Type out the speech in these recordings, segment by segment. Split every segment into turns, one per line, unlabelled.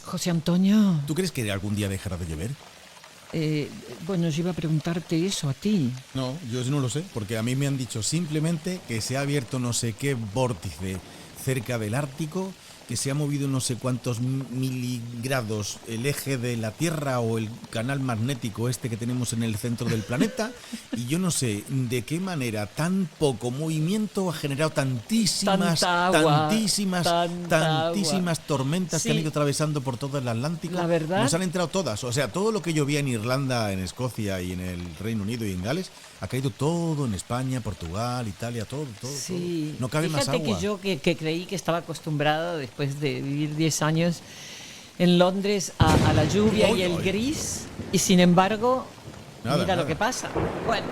José Antonio,
¿Tú crees que algún día dejará de llover?
bueno, yo iba a preguntarte eso a ti.
No, yo no lo sé, porque a mí me han dicho simplemente que se ha abierto no sé qué vórtice cerca del Ártico, que se ha movido no sé cuántos miligrados el eje de la Tierra o el canal magnético este que tenemos en el centro del planeta, y yo no sé de qué manera tan poco movimiento ha generado tantísimas tormentas que han ido atravesando por todo el Atlántico.
La verdad,
nos han entrado todas, o sea, todo lo que llovía en Irlanda, en Escocia y en el Reino Unido y en Gales, ha caído todo en España, Portugal, Italia, todo.
sí.
No cabe más agua.
Fíjate que yo que creí que estaba acostumbrada después de vivir 10 años en Londres a la lluvia y el gris, y sin embargo, mira lo que pasa. Bueno,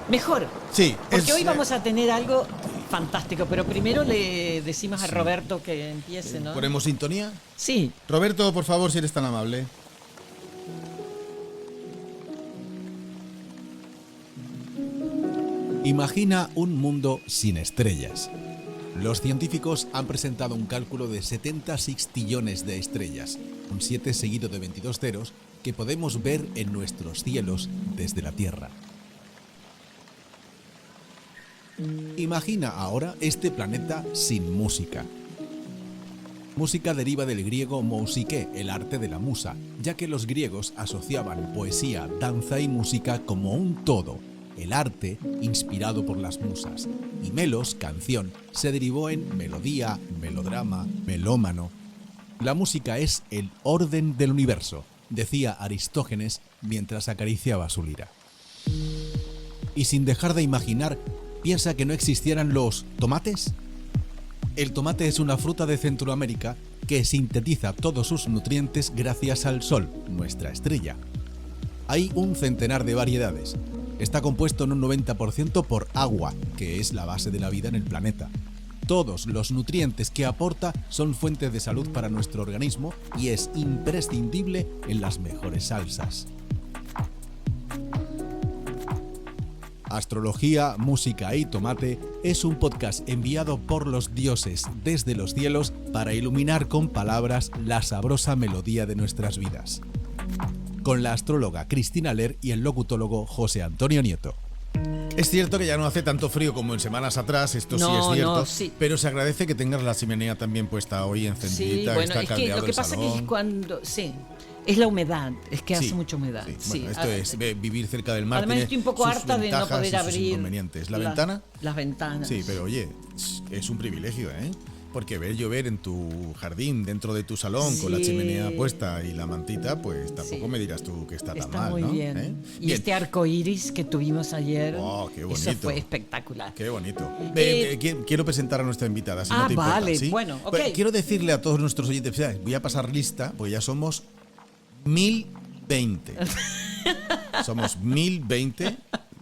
mejor.
Sí,
porque hoy vamos a tener algo fantástico, pero primero le decimos a Roberto que empiece, ¿no?
¿Ponemos sintonía?
Sí.
Roberto, por favor, si eres tan amable. Imagina un mundo sin estrellas. Los científicos han presentado un cálculo de 70 sextillones de estrellas, un 7 seguido de 22 ceros, que podemos ver en nuestros cielos desde la Tierra. Imagina ahora este planeta sin música. Música deriva del griego mousike, el arte de la musa, ya que los griegos asociaban poesía, danza y música como un todo. El arte inspirado por las musas, y melos, canción, se derivó en melodía, melodrama, melómano. La música es el orden del universo, decía Aristógenes mientras acariciaba su lira. Y sin dejar de imaginar, ¿piensa que no existieran los tomates? El tomate es una fruta de Centroamérica que sintetiza todos sus nutrientes gracias al sol, nuestra estrella. Hay un centenar de variedades. Está compuesto en un 90% por agua, que es la base de la vida en el planeta. Todos los nutrientes que aporta son fuentes de salud para nuestro organismo y es imprescindible en las mejores salsas. Astrología, Música y Tomate es un podcast enviado por los dioses desde los cielos para iluminar con palabras la sabrosa melodía de nuestras vidas. Con la astróloga Cristina Ler y el locutólogo José Antonio Nieto. Es cierto que ya no hace tanto frío como en semanas atrás, esto sí es cierto, pero se agradece que tengas la chimenea también puesta hoy encendida,
sí, bueno,
está caldeado
lo que pasa
salón.
es que cuando es la humedad, es que hace mucha humedad.
Sí. Bueno, esto es vivir cerca del mar.
Además estoy un poco harta de no poder abrir
inconvenientes. ¿La ventana?
Las ventanas.
Sí, pero oye, es un privilegio, ¿eh? Porque ver llover en tu jardín, dentro de tu salón, con la chimenea puesta y la mantita, pues tampoco me dirás tú que está tan mal,
muy
¿no?
bien. Y este arco iris que tuvimos ayer,
qué bonito.
eso fue espectacular.
Qué bonito. Quiero presentar a nuestra invitada, si no te importa.
Vale,
¿sí?
bueno, ok.
Pues quiero decirle a todos nuestros oyentes, voy a pasar lista, pues ya somos 1020. Somos 1020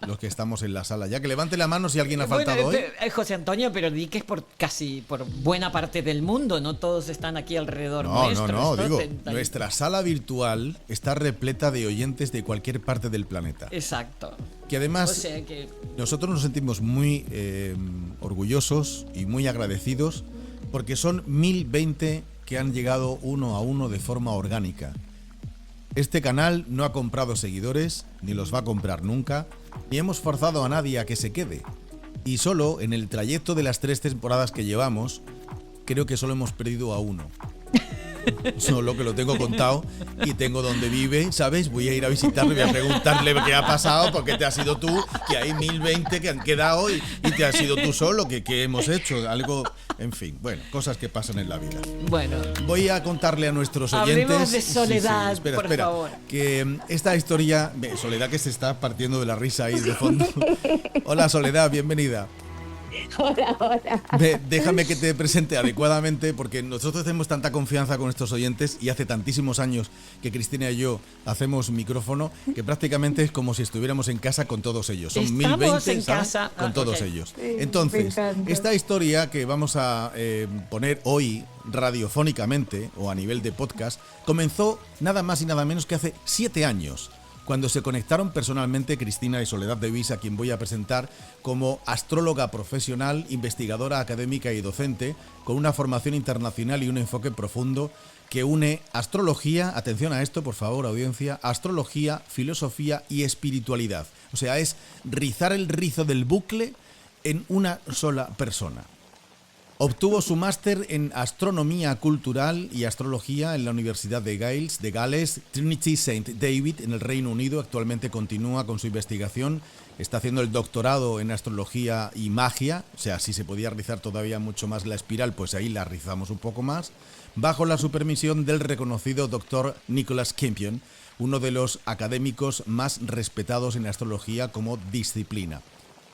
los que estamos en la sala. Ya que levante la mano si alguien ha faltado hoy.
José Antonio, pero di que es por buena parte del mundo, no todos están aquí alrededor nuestro.
No, digo, nuestra sala virtual está repleta de oyentes de cualquier parte del planeta.
Exacto.
Que además, nosotros nos sentimos muy orgullosos y muy agradecidos porque son 1020 que han llegado uno a uno de forma orgánica. Este canal no ha comprado seguidores, ni los va a comprar nunca, ni hemos forzado a nadie a que se quede. Y solo en el trayecto de las 3 temporadas que llevamos, creo que solo hemos perdido a uno. Solo que lo tengo contado y tengo donde vive, ¿sabes? Voy a ir a visitarle, voy a preguntarle qué ha pasado, porque te has sido tú, que hay 1020 que han quedado y te has sido tú solo, que hemos hecho algo, en fin, bueno, cosas que pasan en la vida.
Bueno,
voy a contarle a nuestros oyentes.
Hablemos de Soledad,
espera,
por favor.
Que esta historia, Soledad que se está partiendo de la risa ahí de fondo. Hola Soledad, bienvenida.
Hola.
Déjame que te presente adecuadamente porque nosotros tenemos tanta confianza con estos oyentes y hace tantísimos años que Cristina y yo hacemos micrófono que prácticamente es como si estuviéramos en casa con todos ellos. Son 1020
en casa
con todos ellos.
Sí,
entonces, esta historia que vamos a poner hoy radiofónicamente o a nivel de podcast comenzó nada más y nada menos que hace 7 años. cuando se conectaron personalmente Cristina y Soledad Davis, a quien voy a presentar como astróloga profesional, investigadora académica y docente, con una formación internacional y un enfoque profundo que une astrología, atención a esto por favor audiencia, astrología, filosofía y espiritualidad. O sea, es rizar el rizo del bucle en una sola persona. Obtuvo su máster en Astronomía Cultural y Astrología en la Universidad de Gales, Trinity St. David, en el Reino Unido. Actualmente continúa con su investigación. Está haciendo el doctorado en Astrología y Magia. O sea, si se podía rizar todavía mucho más la espiral, pues ahí la rizamos un poco más. Bajo la supervisión del reconocido doctor Nicholas Campion, uno de los académicos más respetados en astrología como disciplina.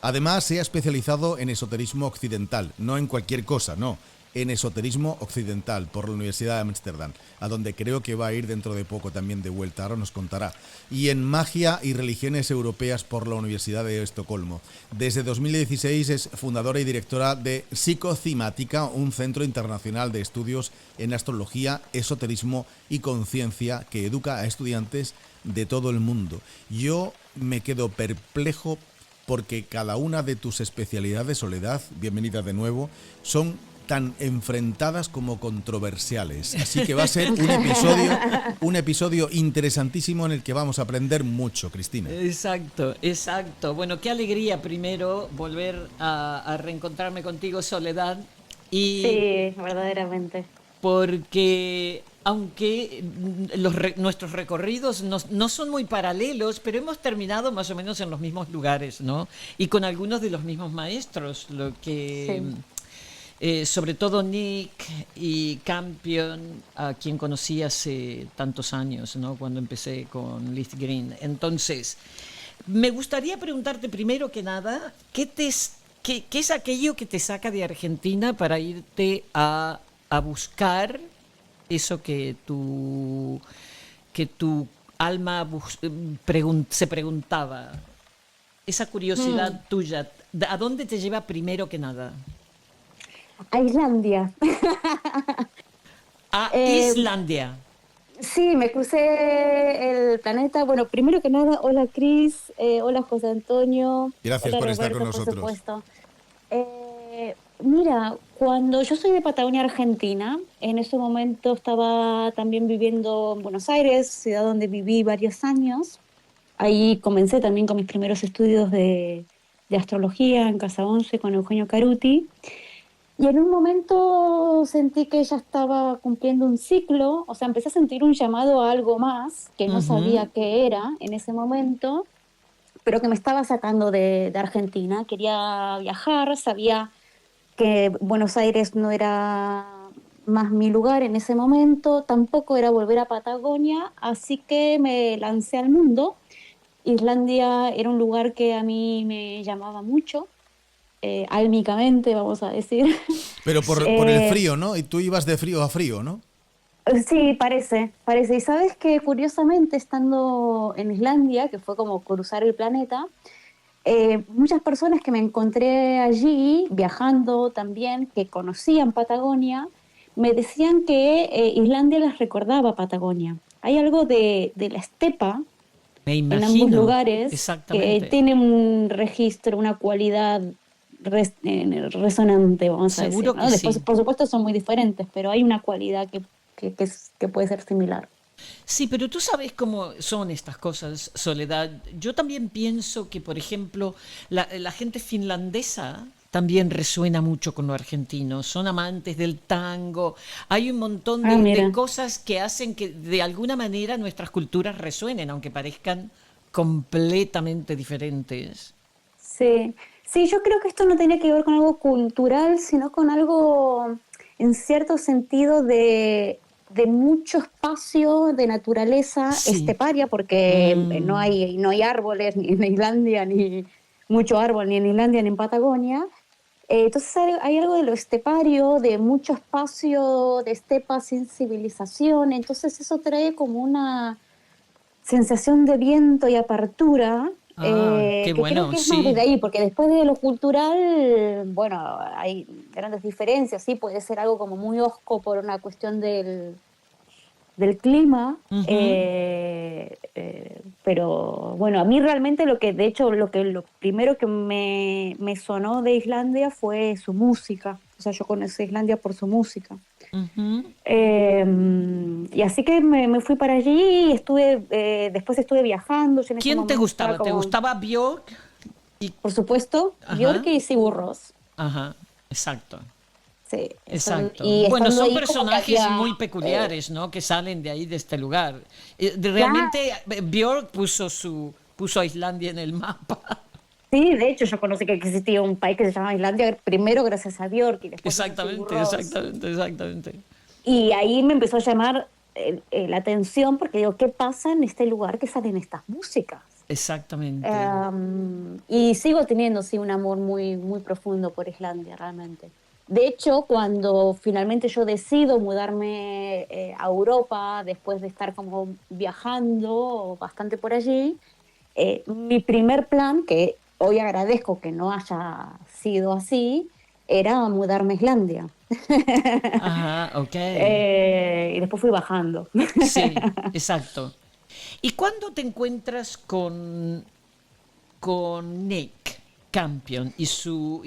Además, se ha especializado en esoterismo occidental, no en cualquier cosa, no, en esoterismo occidental por la Universidad de Ámsterdam, a donde creo que va a ir dentro de poco también de vuelta, ahora nos contará, y en magia y religiones europeas por la Universidad de Estocolmo. Desde 2016 es fundadora y directora de Psicocimática, un centro internacional de estudios en astrología, esoterismo y conciencia que educa a estudiantes de todo el mundo. Yo me quedo perplejo porque cada una de tus especialidades, Soledad, bienvenida de nuevo, son tan enfrentadas como controversiales. Así que va a ser un episodio interesantísimo en el que vamos a aprender mucho, Cristina.
Exacto. Bueno, qué alegría primero volver a reencontrarme contigo, Soledad.
Sí, verdaderamente.
Porque aunque nuestros recorridos no son muy paralelos, pero hemos terminado más o menos en los mismos lugares, ¿no? Y con algunos de los mismos maestros, lo que sobre todo Nick y Campion, a quien conocí hace tantos años, ¿no? Cuando empecé con Liz Green. Entonces, me gustaría preguntarte primero que nada, ¿qué es aquello que te saca de Argentina para irte a buscar eso que tu alma se preguntaba, esa curiosidad tuya? ¿A dónde te lleva primero que nada?
A Islandia.
A Islandia.
Sí, me crucé el planeta. Bueno, primero que nada, hola Cris, hola José Antonio.
Gracias
hola
por
Roberto,
estar con nosotros.
por supuesto. Mira, cuando yo soy de Patagonia, Argentina, en ese momento estaba también viviendo en Buenos Aires, ciudad donde viví varios años. Ahí comencé también con mis primeros estudios de astrología en Casa 11 con Eugenio Caruti. Y en un momento sentí que ella estaba cumpliendo un ciclo, o sea, empecé a sentir un llamado a algo más que no sabía qué era en ese momento, pero que me estaba sacando de Argentina. Quería viajar, sabía que Buenos Aires no era más mi lugar en ese momento, tampoco era volver a Patagonia, así que me lancé al mundo. Islandia era un lugar que a mí me llamaba mucho, álmicamente, vamos a decir.
Pero por el frío, ¿no? Y tú ibas de frío a frío, ¿no?
Sí, parece. Y sabes que curiosamente, estando en Islandia, que fue como cruzar el planeta, muchas personas que me encontré allí, viajando también, que conocían Patagonia, me decían que Islandia les recordaba Patagonia. Hay algo de la estepa en ambos lugares que tiene un registro, una cualidad resonante, vamos a decir, ¿no? Después,
sí.
Por supuesto, son muy diferentes, pero hay una cualidad que puede ser similar.
Sí, pero tú sabes cómo son estas cosas, Soledad. Yo también pienso que, por ejemplo, la gente finlandesa también resuena mucho con lo argentino. Son amantes del tango. Hay un montón de cosas que hacen que de alguna manera nuestras culturas resuenen, aunque parezcan completamente diferentes.
Sí, yo creo que esto no tiene que ver con algo cultural, sino con algo, en cierto sentido, de mucho espacio de naturaleza esteparia, porque no hay árboles ni en Islandia, ni mucho árbol ni en Islandia ni en Patagonia. Entonces hay algo de lo estepario, de mucho espacio de estepa sin civilización. Entonces eso trae como una sensación de viento y apertura.
Qué
que
bueno,
creo que es más desde ahí, porque después de lo cultural, bueno, hay grandes diferencias, sí, puede ser algo como muy hosco por una cuestión de del clima,
Ujú.
pero bueno, a mí realmente lo primero que me sonó de Islandia fue su música. O sea, yo conocí Islandia por su música.
Ujú.
Eh, y así que me fui para allí y después estuve viajando. Yo en ese
¿Quién te
momento estaba
gustaba? ¿Te
como,
gustaba Björk? Y,
por supuesto, Björk
ajá,
y Sigur Rós.
ajá, exacto.
Sí,
Exacto.
y
Bueno,
estando
son
ahí como que
personajes
había,
muy peculiares, ¿no? Que salen de ahí, de este lugar.
claro,
Realmente Björk puso a Islandia en el mapa.
sí, de hecho yo conocí que existía un país que se llama Islandia primero gracias a Björk y después a Sigur
Exactamente,
Rós.
exactamente, exactamente.
Y ahí me empezó a llamar la atención porque digo, ¿qué pasa en este lugar que salen estas músicas?
Exactamente.
Y sigo teniendo, sí, un amor muy, muy profundo por Islandia, realmente. De hecho, cuando finalmente yo decido mudarme a Europa, después de estar como viajando bastante por allí, mi primer plan, que hoy agradezco que no haya sido así, era mudarme a Islandia.
Ajá, ok.
Y después fui bajando.
Sí, exacto. ¿Y cuándo te encuentras con Nick Campion y su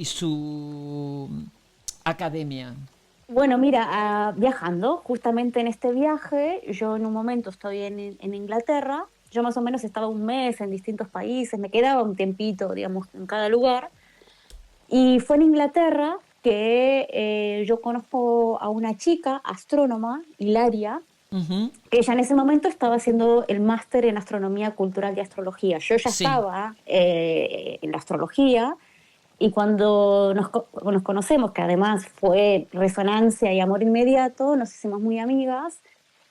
academia?
Bueno, mira, viajando, justamente en este viaje, yo en un momento estoy en Inglaterra, yo más o menos estaba un mes en distintos países, me quedaba un tiempito, digamos, en cada lugar, y fue en Inglaterra que yo conozco a una chica astrónoma, Hilaria,
Ujú.
que ella en ese momento estaba haciendo el máster en astronomía cultural y astrología. Yo ya
Sí.
estaba en la astrología, y cuando nos conocemos, que además fue resonancia y amor inmediato, nos hicimos muy amigas.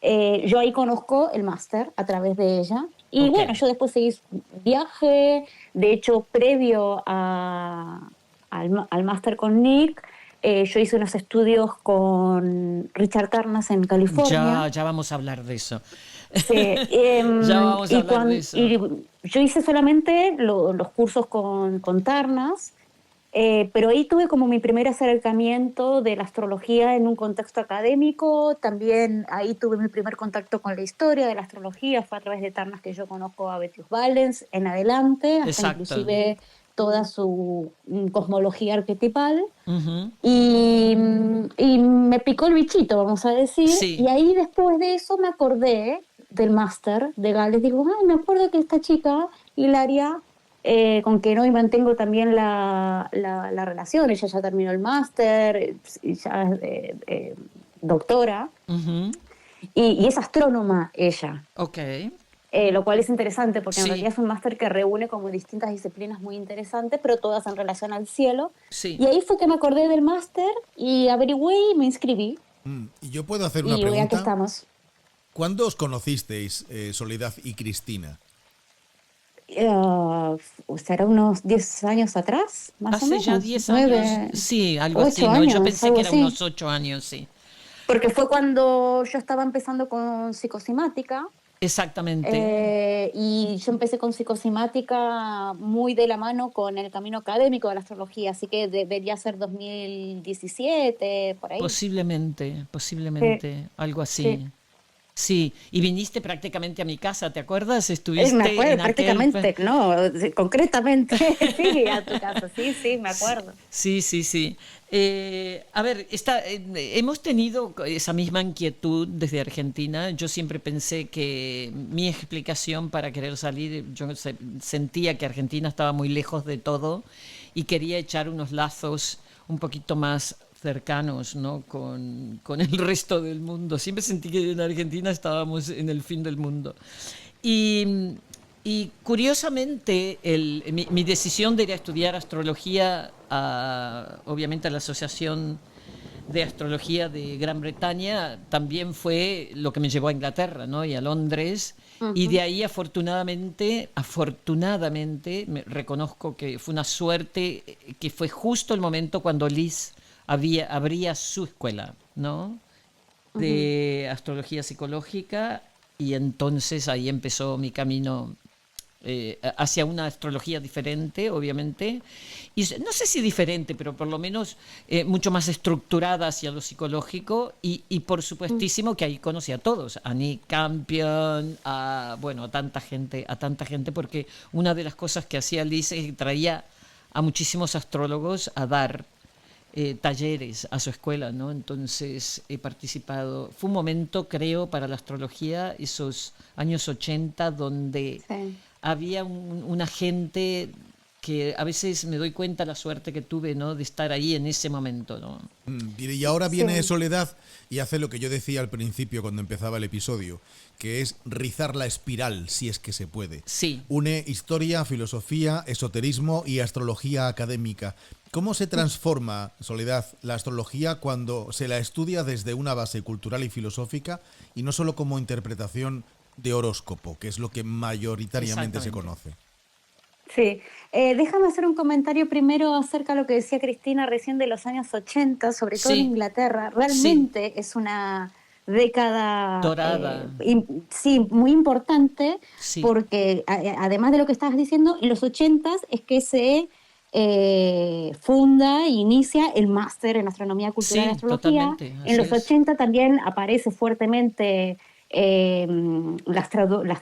Yo ahí conozco el máster a través de ella. Y
Ok.
bueno, yo después seguí viaje, de hecho, previo al máster con Nick, yo hice unos estudios con Richard Tarnas en California.
Ya vamos a hablar de eso.
Sí,
Ya vamos a hablar de eso.
y yo hice solamente los cursos con Tarnas, pero ahí tuve como mi primer acercamiento de la astrología en un contexto académico. También ahí tuve mi primer contacto con la historia de la astrología. Fue a través de Tarnas que yo conozco a Bettius Valens en adelante, hasta
Exacto.
inclusive toda su cosmología arquetipal.
Ujú.
Y me picó el bichito, vamos a decir. Y
Sí.
ahí después de eso me acordé del máster de Gales. Digo, ay, me acuerdo que esta chica, Hilaria, con quien hoy mantengo también la relación, ella ya terminó el máster, y ya es doctora,
Ujú.
y es astrónoma ella.
Ok.
Lo cual es interesante porque en
Sí,
realidad es un máster que reúne como distintas disciplinas muy interesantes, pero todas en relación al cielo.
sí.
Y ahí fue que me acordé del máster y averigüé y me inscribí.
¿Y yo puedo hacer una
Y hoy aquí
pregunta?
estamos.
¿Cuándo os conocisteis, Soledad y Cristina?
Será unos 10 años atrás, más o
Hace ya
menos.
10 años,
9,
sí, algo así,
8
¿no? Yo
años,
pensé
algo
que era
así.
unos 8 años, sí.
Porque fue cuando yo estaba empezando con psicosimática.
Exactamente.
Y yo empecé con psicosimática muy de la mano con el camino académico de la astrología, así que debería ser 2017, por ahí.
Posiblemente,
Sí,
posiblemente, algo
sí.
así. Sí, y viniste prácticamente a mi casa, ¿te acuerdas?
Me
Estuviste
acuerdo
en aquel...
prácticamente, no, sí, concretamente, sí, a tu casa, sí, sí, me acuerdo.
Sí, sí, sí. A ver, hemos tenido esa misma inquietud desde Argentina. Yo siempre pensé que mi explicación para querer salir, sentía que Argentina estaba muy lejos de todo y quería echar unos lazos un poquito más cercanos, ¿no? con el resto del mundo. Siempre sentí que en Argentina estábamos en el fin del mundo. Y, y curiosamente, mi decisión de ir a estudiar astrología, obviamente a la Asociación de Astrología de Gran Bretaña, también fue lo que me llevó a Inglaterra, ¿no? Y a Londres. Y de
Ujú,
ahí, afortunadamente, me reconozco que fue una suerte, que fue justo el momento cuando Liz abría su escuela, ¿no?
ujú.
De astrología psicológica, y entonces ahí empezó mi camino hacia una astrología diferente, obviamente, y no sé si diferente, pero por lo menos mucho más estructurada hacia lo psicológico, y por supuestísimo que ahí conocí a todos, a Nick Campion, bueno, a tanta gente, porque una de las cosas que hacía Liz es que traía a muchísimos astrólogos a dar talleres a su escuela, ¿no? Entonces he participado. Fue un momento, creo, para la astrología, esos años 80, donde había una gente que a veces me doy cuenta la suerte que tuve, ¿no? De estar ahí en ese momento, ¿no?
Y ahora viene Soledad y hace lo que yo decía al principio cuando empezaba el episodio, que es rizar la espiral, si es que se puede.
Sí.
Une historia, filosofía, esoterismo y astrología académica. ¿Cómo se transforma, Soledad, la astrología cuando se la estudia desde una base cultural y filosófica y no solo como interpretación de horóscopo, que es lo que mayoritariamente se conoce?
Sí, déjame hacer un comentario primero acerca de lo que decía Cristina recién de los años 80, sobre todo en Inglaterra. Realmente es una década
dorada.
Muy importante, porque además de lo que estabas diciendo, en los 80 es que se funda e inicia el máster en astronomía cultural y astrología. En los 80 también aparece fuertemente las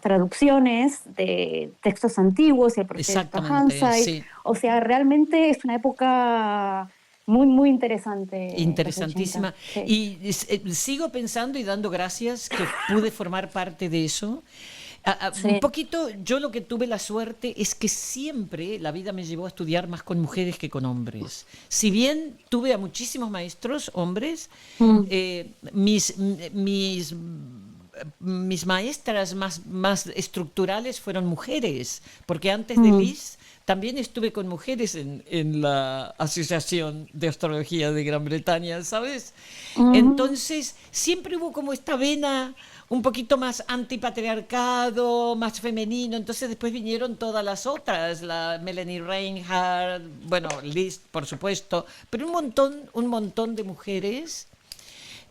traducciones de textos antiguos y el proyecto Hansight. O sea, realmente es una época muy, muy interesante.
Interesantísima. Y sigo pensando y dando gracias que pude formar parte de eso. Un poquito, yo lo que tuve la suerte es que siempre la vida me llevó a estudiar más con mujeres que con hombres. Si bien tuve a muchísimos maestros hombres, mis maestras más estructurales fueron mujeres, porque antes de Liz también estuve con mujeres en la Asociación de Astrología de Gran Bretaña, ¿sabes? Entonces siempre hubo como esta vena un poquito más antipatriarcado, más femenino. Entonces después vinieron todas las otras, la Melanie Reinhardt, bueno, Liz, por supuesto, pero un montón de mujeres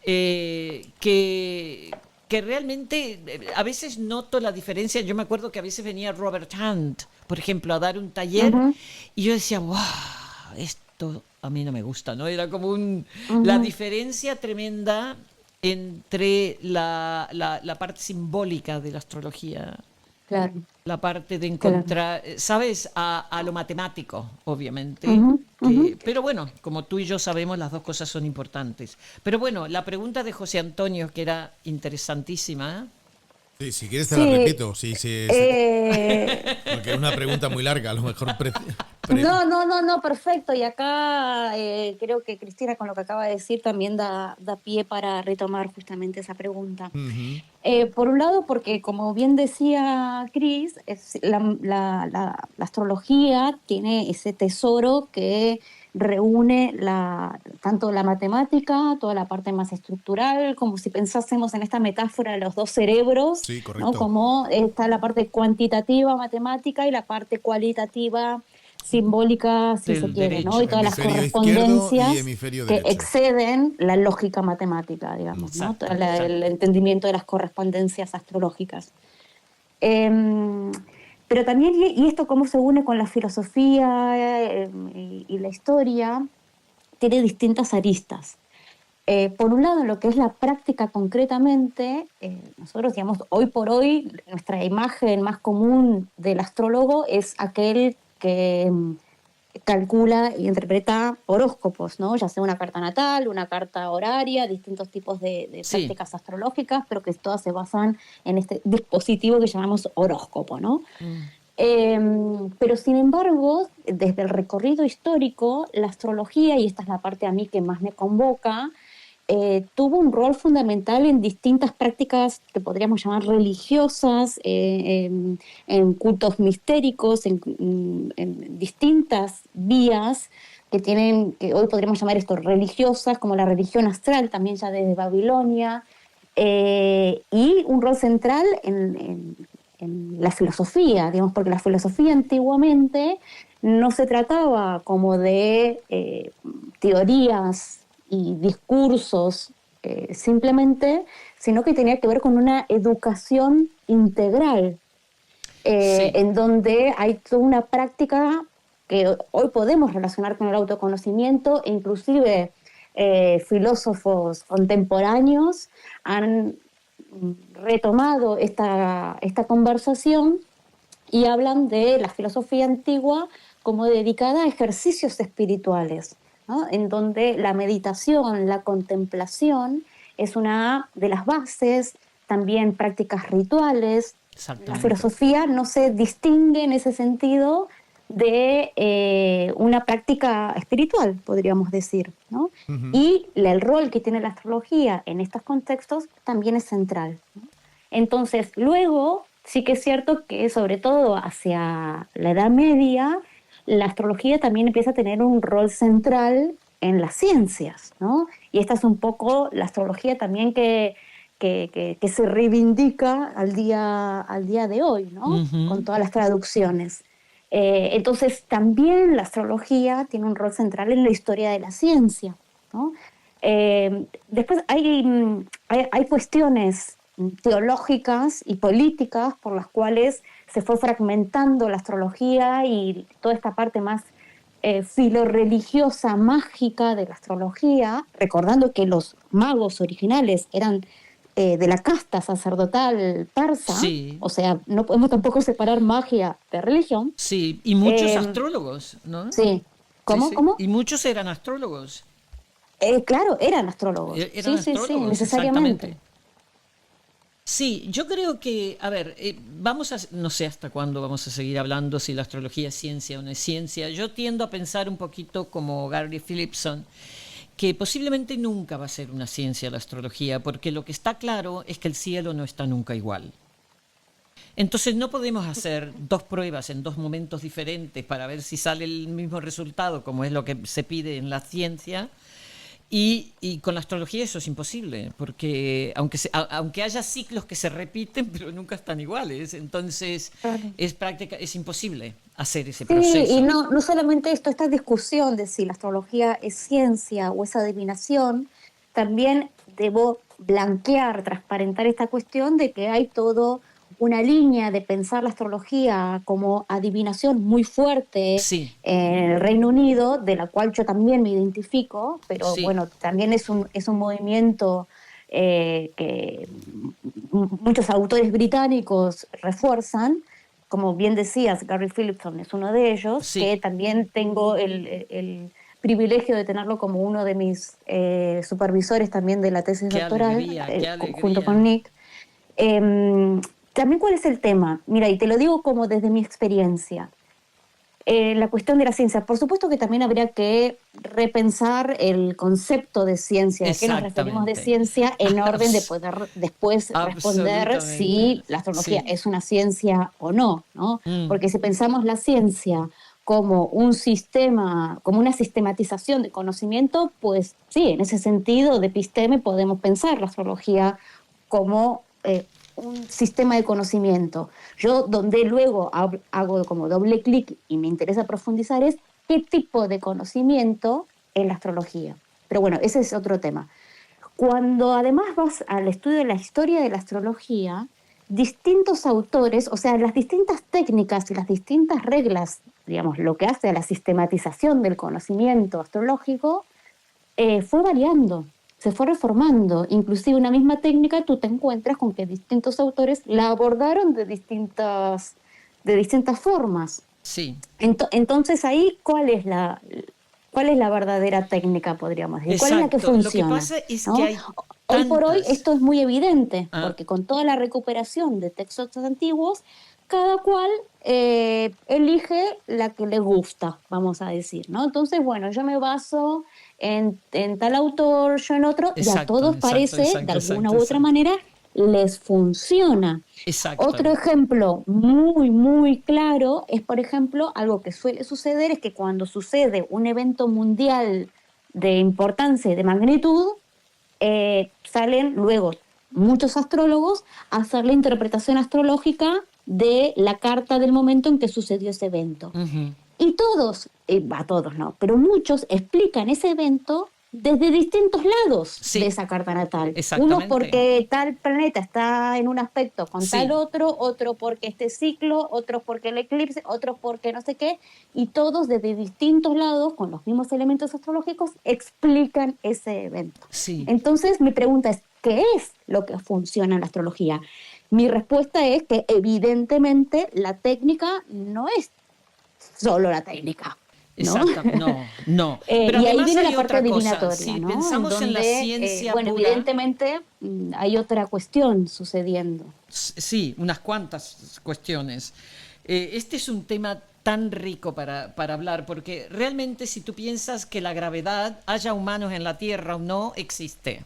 que realmente a veces noto la diferencia. Yo me acuerdo que a veces venía Robert Hunt, por ejemplo, a dar un taller, y yo decía, wow, esto a mí no me gusta, ¿no? Era como la diferencia tremenda entre la parte simbólica de la astrología.
Claro.
La parte de encontrar, ¿sabes? A lo matemático, obviamente. Pero bueno, como tú y yo sabemos, las dos cosas son importantes. Pero bueno, la pregunta de José Antonio, que era interesantísima.
Sí, si quieres te la repito. Porque es una pregunta muy larga, a lo mejor...
No, perfecto. Y acá creo que Cristina, con lo que acaba de decir, también da pie para retomar justamente esa pregunta. Por un lado, porque como bien decía Cris, la astrología tiene ese tesoro que reúne tanto la matemática, toda la parte más estructural, como si pensásemos en esta metáfora de los dos cerebros, ¿no? Como está la parte cuantitativa matemática y la parte cualitativa simbólica, si se quiere, ¿no? Y todas las correspondencias que exceden la lógica matemática, digamos, ¿no? El entendimiento de las correspondencias astrológicas. Pero también, y esto cómo se une con la filosofía y la historia, tiene distintas aristas. Por un lado, en lo que es la práctica concretamente, nosotros, digamos, hoy por hoy, nuestra imagen más común del astrólogo es aquel que calcula y interpreta horóscopos, ¿no? Ya sea una carta natal, una carta horaria, distintos tipos de prácticas astrológicas, pero que todas se basan en este dispositivo que llamamos horóscopo, ¿no? Pero sin embargo, desde el recorrido histórico, la astrología, y esta es la parte a mí que más me convoca, tuvo un rol fundamental en distintas prácticas que podríamos llamar religiosas, en cultos mistéricos, en distintas vías que hoy podríamos llamar esto religiosas, como la religión astral, también ya desde Babilonia, y un rol central en la filosofía, digamos, porque la filosofía antiguamente no se trataba como de teorías y discursos simplemente, sino que tenía que ver con una educación integral. en donde hay toda una práctica que hoy podemos relacionar con el autoconocimiento, inclusive filósofos contemporáneos han retomado esta conversación y hablan de la filosofía antigua como dedicada a ejercicios espirituales, ¿no? En donde la meditación, la contemplación es una de las bases, también prácticas rituales. La filosofía no se distingue en ese sentido de una práctica espiritual, podríamos decir, ¿no? Uh-huh. Y el rol que tiene la astrología en estos contextos también es central, ¿no? Entonces, luego, sí que es cierto que sobre todo hacia la Edad Media, la astrología también empieza a tener un rol central en las ciencias, ¿no? Y esta es un poco la astrología también que se reivindica al día de hoy, ¿no? Uh-huh. Con todas las traducciones. Entonces también la astrología tiene un rol central en la historia de la ciencia, ¿no? Después hay cuestiones teológicas y políticas por las cuales se fue fragmentando la astrología y toda esta parte más filoreligiosa, mágica de la astrología, recordando que los magos originales eran de la casta sacerdotal persa, sí. O sea, no podemos tampoco separar magia de religión.
Sí, y muchos astrólogos, ¿no?
Sí. ¿Cómo?
Sí, sí.
¿Cómo?
Y muchos eran astrólogos.
Claro, eran astrólogos.
Sí, necesariamente. Sí, yo creo que, a ver, no sé hasta cuándo vamos a seguir hablando si la astrología es ciencia o no es ciencia. Yo tiendo a pensar un poquito como Gary Philipson, que posiblemente nunca va a ser una ciencia la astrología, porque lo que está claro es que el cielo no está nunca igual. Entonces no podemos hacer dos pruebas en dos momentos diferentes para ver si sale el mismo resultado, como es lo que se pide en la ciencia, y con la astrología eso es imposible, porque aunque haya ciclos que se repiten, pero nunca están iguales, entonces es imposible hacer ese proceso.
Sí, y no solamente esto, esta discusión de si la astrología es ciencia o es adivinación, también debo blanquear, transparentar esta cuestión de que hay todo una línea de pensar la astrología como adivinación muy fuerte en el Reino Unido, de la cual yo también me identifico, pero bueno, también es un movimiento que muchos autores británicos refuerzan. Como bien decías, Gary Philipson es uno de ellos, que también tengo el privilegio de tenerlo como uno de mis supervisores también de la tesis doctoral, junto con Nick. También, ¿cuál es el tema? Mira, y te lo digo como desde mi experiencia. La cuestión de la ciencia. Por supuesto que también habría que repensar el concepto de ciencia. ¿A qué nos referimos de ciencia? En orden de poder después responder si la astrología es una ciencia o no, ¿no? Porque si pensamos la ciencia como un sistema, como una sistematización de conocimiento, pues sí, en ese sentido de episteme podemos pensar la astrología como un sistema de conocimiento. Yo donde luego hago como doble clic y me interesa profundizar es qué tipo de conocimiento es la astrología. Pero bueno, ese es otro tema. Cuando además vas al estudio de la historia de la astrología, distintos autores, o sea, las distintas técnicas y las distintas reglas, digamos, lo que hace a la sistematización del conocimiento astrológico, fue variando. Se fue reformando, inclusive una misma técnica tú te encuentras con que distintos autores la abordaron de distintas formas.
Sí.
Entonces ahí, ¿cuál es la verdadera técnica, podríamos decir? ¿Cuál es la que funciona?
Lo que pasa es que hay
hoy por hoy esto es muy evidente, porque con toda la recuperación de textos antiguos, cada cual elige la que le gusta, vamos a decir, ¿no? Entonces, bueno, yo me baso en tal autor, yo en otro, y a todos parece, de alguna u otra manera, les funciona.
Exacto.
Otro ejemplo muy, muy claro es, por ejemplo, algo que suele suceder, es que cuando sucede un evento mundial de importancia y de magnitud, salen luego muchos astrólogos a hacer la interpretación astrológica de la carta del momento en que sucedió ese evento. Uh-huh. Y todos no, pero muchos explican ese evento desde distintos lados
Sí,
de esa carta natal.
exactamente.
Uno porque tal planeta está en un aspecto con
Sí.
tal otro porque este ciclo, otro porque el eclipse, otro porque no sé qué, y todos desde distintos lados, con los mismos elementos astrológicos, explican ese evento.
Sí.
Entonces mi pregunta es, ¿qué es lo que funciona en la astrología? Mi respuesta es que evidentemente la técnica no es solo la técnica, ¿no?
Exacto, no. Pero
y ahí
además
viene
hay
la parte
otra cosa.
adivinatoria,
Si
¿no?
pensamos en la ciencia
bueno,
pura,
evidentemente hay otra cuestión sucediendo.
sí, unas cuantas cuestiones. Este es un tema tan rico para hablar, porque realmente si tú piensas que la gravedad, haya humanos en la Tierra o no, existe.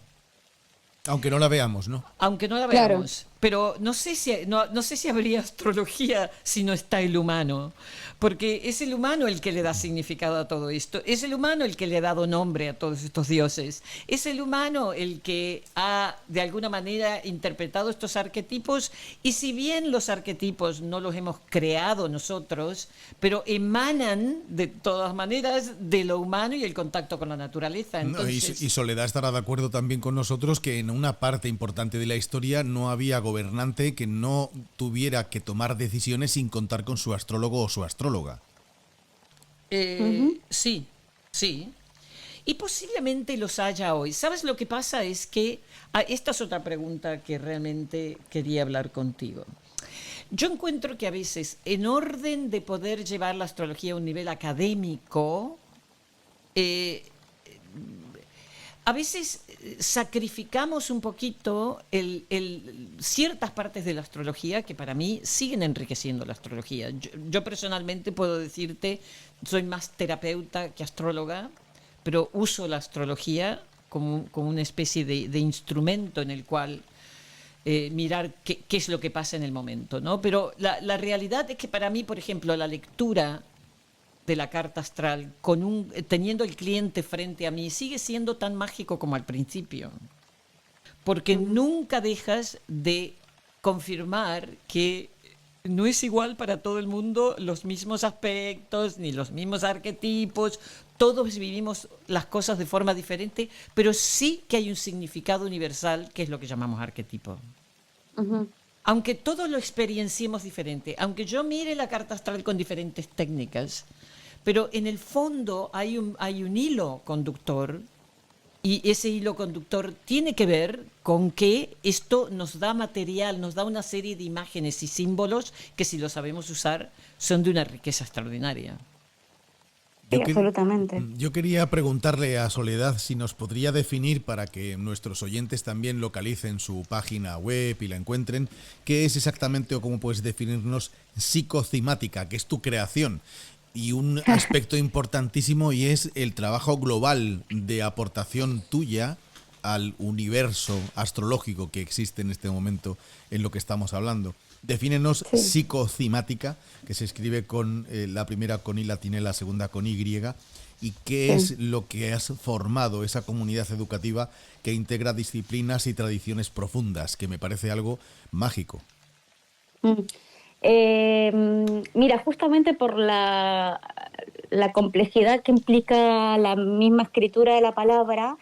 Aunque no la veamos, ¿no?
Aunque no la
Claro.
veamos. Pero no sé si habría astrología si no está el humano. Porque es el humano el que le da significado a todo esto. Es el humano el que le ha dado nombre a todos estos dioses. Es el humano el que ha, de alguna manera, interpretado estos arquetipos. Y si bien los arquetipos no los hemos creado nosotros, pero emanan, de todas maneras, de lo humano y el contacto con la naturaleza.
No,
Entonces,
y Soledad estará de acuerdo también con nosotros que en una parte importante de la historia no había gobernante que no tuviera que tomar decisiones sin contar con su astrólogo o su astróloga.
Sí, sí. Y posiblemente los haya hoy. ¿Sabes lo que pasa? Es que esta es otra pregunta que realmente quería hablar contigo. Yo encuentro que a veces, en orden de poder llevar la astrología a un nivel académico, a veces sacrificamos un poquito ciertas partes de la astrología que para mí siguen enriqueciendo la astrología. Yo personalmente puedo decirte, soy más terapeuta que astróloga, pero uso la astrología como una especie de instrumento en el cual mirar qué es lo que pasa en el momento, ¿no? Pero la realidad es que para mí, por ejemplo, la lectura de la carta astral teniendo el cliente frente a mí sigue siendo tan mágico como al principio, porque nunca dejas de confirmar que no es igual para todo el mundo los mismos aspectos ni los mismos arquetipos. Todos vivimos las cosas de forma diferente, pero sí que hay un significado universal que es lo que llamamos arquetipo. Aunque todos lo experienciemos diferente, aunque yo mire la carta astral con diferentes técnicas, pero en el fondo hay un hilo conductor, y ese hilo conductor tiene que ver con que esto nos da material, nos da una serie de imágenes y símbolos que, si lo sabemos usar, son de una riqueza extraordinaria.
Sí, absolutamente.
Yo quería preguntarle a Soledad si nos podría definir, para que nuestros oyentes también localicen su página web y la encuentren, qué es exactamente, o cómo puedes definirnos psicocimática, que es tu creación. Y un aspecto importantísimo, y es el trabajo global de aportación tuya al universo astrológico que existe en este momento en lo que estamos hablando. Defínenos psicocimática, que se escribe con la primera con I latina y la segunda con Y, y qué es lo que has formado, esa comunidad educativa que integra disciplinas y tradiciones profundas, que me parece algo mágico.
Mira, justamente por la complejidad que implica la misma escritura de la palabra,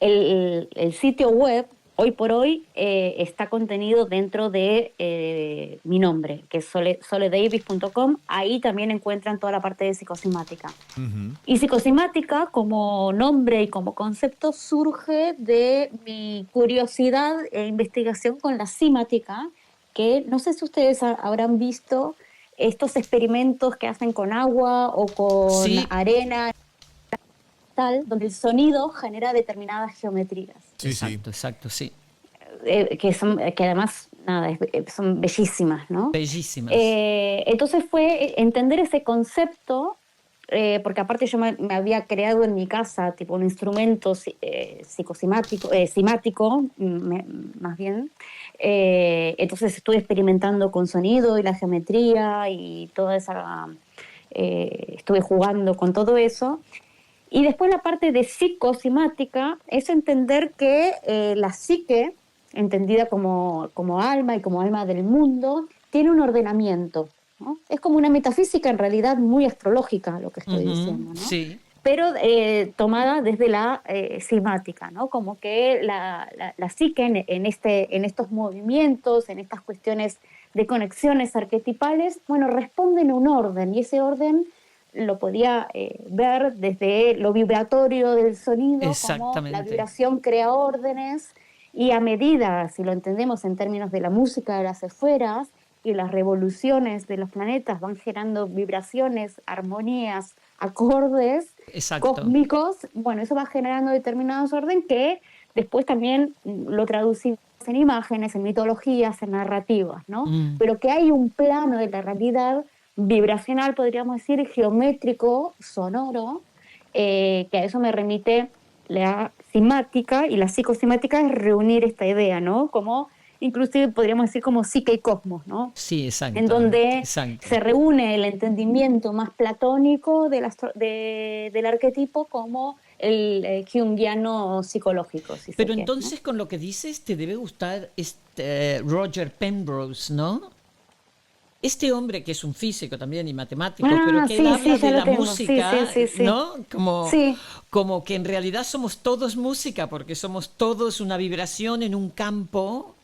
el sitio web, hoy por hoy, está contenido dentro de mi nombre, que es soledavis.com. Ahí también encuentran toda la parte de psicocimática. Y psicocimática, como nombre y como concepto, surge de mi curiosidad e investigación con la cimática, que no sé si ustedes habrán visto estos experimentos que hacen con agua o con arena, tal, donde el sonido genera determinadas geometrías.
Exacto, sí.
Que además, son bellísimas, ¿no?
Bellísimas.
Entonces fue entender ese concepto, porque aparte yo me había creado en mi casa tipo un instrumento psicocimático, simático, más bien. Entonces estuve experimentando con sonido y la geometría y toda esa... estuve jugando con todo eso. Y después la parte de psicocimática es entender que la psique, entendida como alma y como alma del mundo, tiene un ordenamiento, ¿no? Es como una metafísica en realidad muy astrológica lo que estoy diciendo, ¿no?
Sí.
pero tomada desde la simática, ¿no? Como que la psique en estos movimientos, en estas cuestiones de conexiones arquetipales, bueno, responde en un orden, y ese orden lo podía ver desde lo vibratorio del sonido, como la vibración crea órdenes, y a medida, si lo entendemos en términos de la música de las esferas, y las revoluciones de los planetas van generando vibraciones, armonías, acordes cósmicos, bueno, eso va generando determinados orden que después también lo traducimos en imágenes, en mitologías, en narrativas, ¿no? Pero que hay un plano de la realidad vibracional, podríamos decir, geométrico, sonoro, que a eso me remite la simática, y la psicosimática es reunir esta idea, ¿no? Como inclusive podríamos decir como psique y cosmos, ¿no?
Sí, exacto.
En donde se reúne el entendimiento más platónico del arquetipo como el junguiano psicológico. Si
Pero entonces, ¿no? Con lo que dices, te debe gustar Roger Penrose, ¿no? Este hombre que es un físico también y matemático, pero que él habla de la música, ¿no? Como que en realidad somos todos música, porque somos todos una vibración en un campo.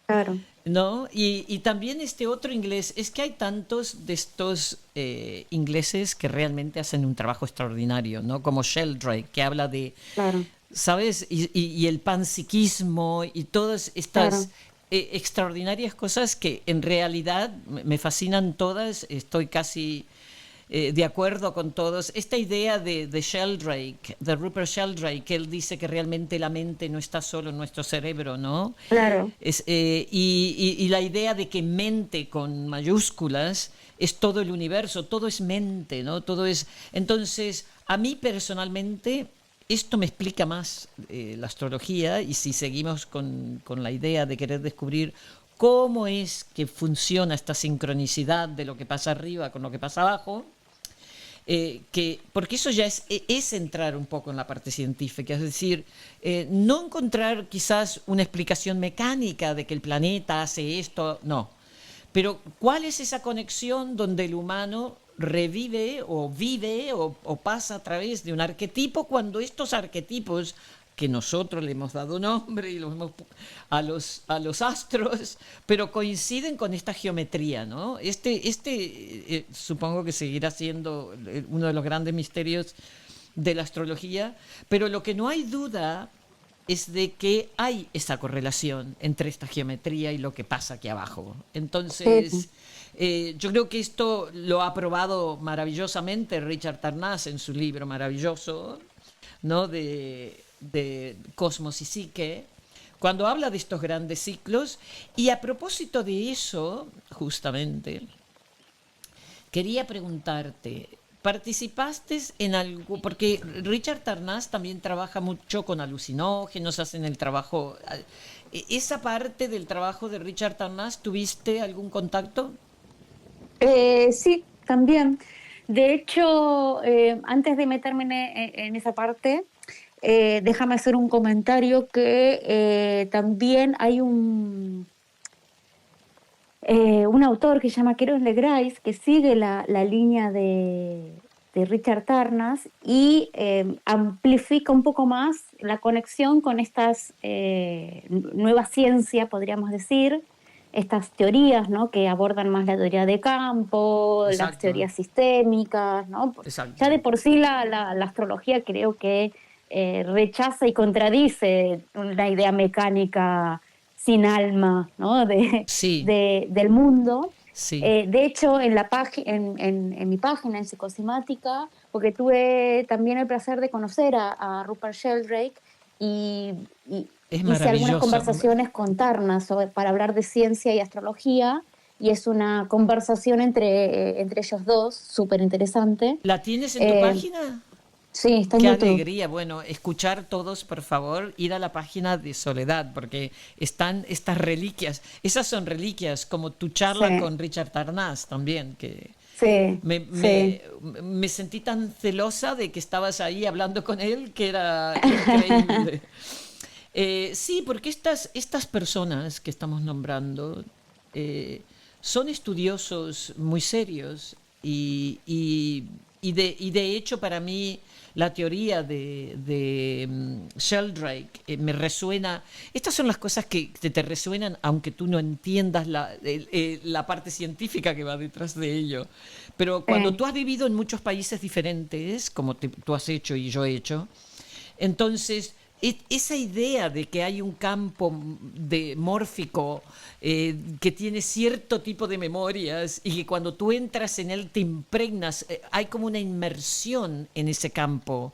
Claro.
¿No? Y también este otro inglés, es que hay tantos de estos ingleses que realmente hacen un trabajo extraordinario, ¿no? Como Sheldrake, que habla de, ¿sabes? Y el panpsiquismo y todas estas extraordinarias cosas que en realidad me fascinan todas, estoy casi de acuerdo con todos. Esta idea de Sheldrake, de Rupert Sheldrake, que él dice que realmente la mente no está solo en nuestro cerebro, ¿no?
Claro.
Y la idea de que mente con mayúsculas es todo el universo, todo es mente, ¿no? Todo es... Entonces, a mí personalmente esto me explica más la astrología, y si seguimos con la idea de querer descubrir cómo es que funciona esta sincronicidad de lo que pasa arriba con lo que pasa abajo, porque eso ya es entrar un poco en la parte científica, es decir, no encontrar quizás una explicación mecánica de que el planeta hace esto, no, pero ¿cuál es esa conexión donde el humano revive o vive o pasa a través de un arquetipo, cuando estos arquetipos que nosotros le hemos dado nombre y a los astros, pero coinciden con esta geometría, ¿no? Supongo que seguirá siendo uno de los grandes misterios de la astrología, pero lo que no hay duda es de que hay esa correlación entre esta geometría y lo que pasa aquí abajo. Entonces, yo creo que esto lo ha probado maravillosamente Richard Tarnas en su libro maravilloso, ¿no? de Cosmos y Psique, cuando habla de estos grandes ciclos. Y a propósito de eso, justamente, quería preguntarte, ¿participaste en algo? Porque Richard Tarnas también trabaja mucho con alucinógenos, hacen el trabajo. ¿Esa parte del trabajo de Richard Tarnas, tuviste algún contacto?
Sí, también. De hecho, antes de meterme en esa parte, déjame hacer un comentario que también hay un autor que se llama Queiroz Legrais, que sigue la línea de Richard Tarnas y amplifica un poco más la conexión con estas nuevas ciencias, podríamos decir, estas teorías, ¿no? Que abordan más la teoría de campo, las teorías sistémicas, ¿no? Ya de por sí la astrología creo que rechaza y contradice una idea mecánica sin alma, ¿no? del mundo.
Sí.
De hecho, en mi página, en Psicosimática, porque tuve también el placer de conocer a Rupert Sheldrake y hice algunas conversaciones con Tarnas para hablar de ciencia y astrología, y es una conversación entre ellos dos, súper interesante.
¿La tienes en tu página?
Sí, está en
Qué
YouTube.
alegría. Bueno, escuchar todos, por favor, ir a la página de Soledad, porque están estas reliquias. Esas son reliquias, como tu charla con Richard Tarnas también, que me sentí tan celosa de que estabas ahí hablando con él, que era increíble. Sí, porque estas personas que estamos nombrando son estudiosos muy serios y y de hecho para mí la teoría de Sheldrake me resuena. Estas son las cosas que te resuenan aunque tú no entiendas la parte científica que va detrás de ello. Pero cuando tú has vivido en muchos países diferentes, como tú has hecho y yo he hecho, entonces esa idea de que hay un campo mórfico que tiene cierto tipo de memorias y que cuando tú entras en él te impregnas, hay como una inmersión en ese campo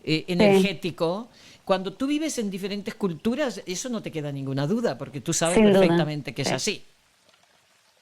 energético. Cuando tú vives en diferentes culturas, eso no te queda ninguna duda, porque tú sabes perfectamente que es así.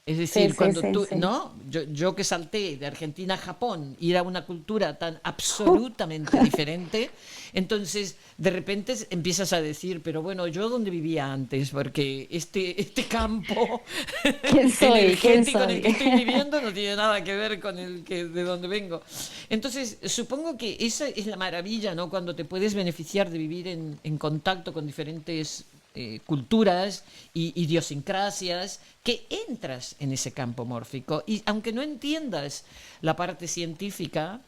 Es decir, cuando tú, ¿no? Yo que salté de Argentina a Japón, ir a una cultura tan absolutamente diferente, entonces de repente empiezas a decir, pero bueno, ¿yo dónde vivía antes? Porque este campo energético en el que estoy viviendo no tiene nada que ver con el de donde vengo. Entonces, supongo que esa es la maravilla, ¿no? Cuando te puedes beneficiar de vivir en contacto con diferentes culturas y idiosincrasias, que entras en ese campo mórfico y aunque no entiendas la parte científica,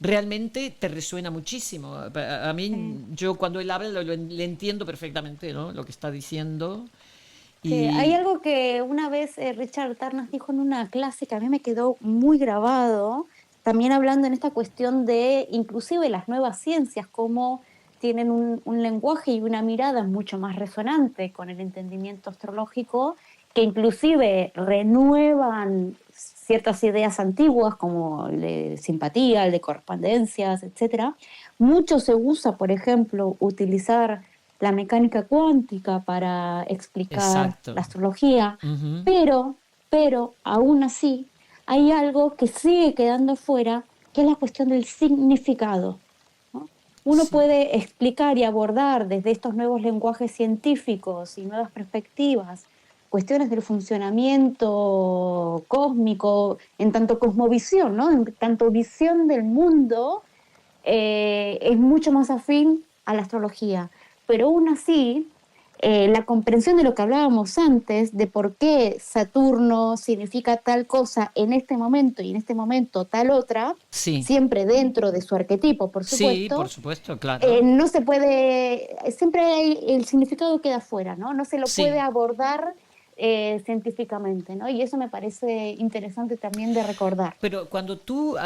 realmente te resuena muchísimo. A mí, yo cuando él habla le entiendo perfectamente, ¿no? Lo que está diciendo.
Hay algo que una vez Richard Tarnas dijo en una clase que a mí me quedó muy grabado, también hablando en esta cuestión de inclusive las nuevas ciencias, como tienen un lenguaje y una mirada mucho más resonante con el entendimiento astrológico, que inclusive renuevan ciertas ideas antiguas como el de simpatía, el de correspondencias, etc. Mucho se usa, por ejemplo, utilizar la mecánica cuántica para explicar la astrología, pero aún así hay algo que sigue quedando fuera, que es la cuestión del significado. Uno puede explicar y abordar desde estos nuevos lenguajes científicos y nuevas perspectivas cuestiones del funcionamiento cósmico, en tanto cosmovisión, ¿no? En tanto visión del mundo, es mucho más afín a la astrología. Pero aún así, la comprensión de lo que hablábamos antes, de por qué Saturno significa tal cosa en este momento y en este momento tal otra, siempre dentro de su arquetipo, por supuesto.
Sí, por supuesto, claro.
No se puede, siempre el significado queda fuera, ¿no? No se lo puede abordar científicamente, ¿no? Y eso me parece interesante también de recordar.
Pero cuando tú,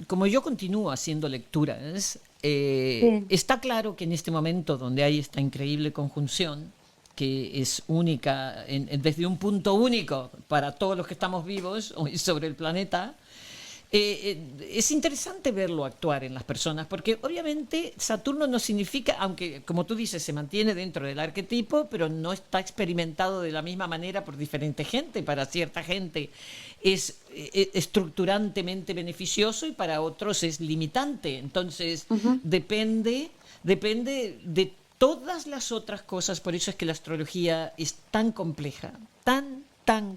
como yo continúo haciendo lecturas, está claro que en este momento donde hay esta increíble conjunción, que es única, desde un punto único para todos los que estamos vivos sobre el planeta, es interesante verlo actuar en las personas, porque obviamente Saturno no significa, aunque como tú dices se mantiene dentro del arquetipo, pero no está experimentado de la misma manera por diferente gente. Para cierta gente es estructurantemente beneficioso y para otros es limitante. Entonces depende de todas las otras cosas. Por eso es que la astrología es tan compleja, tan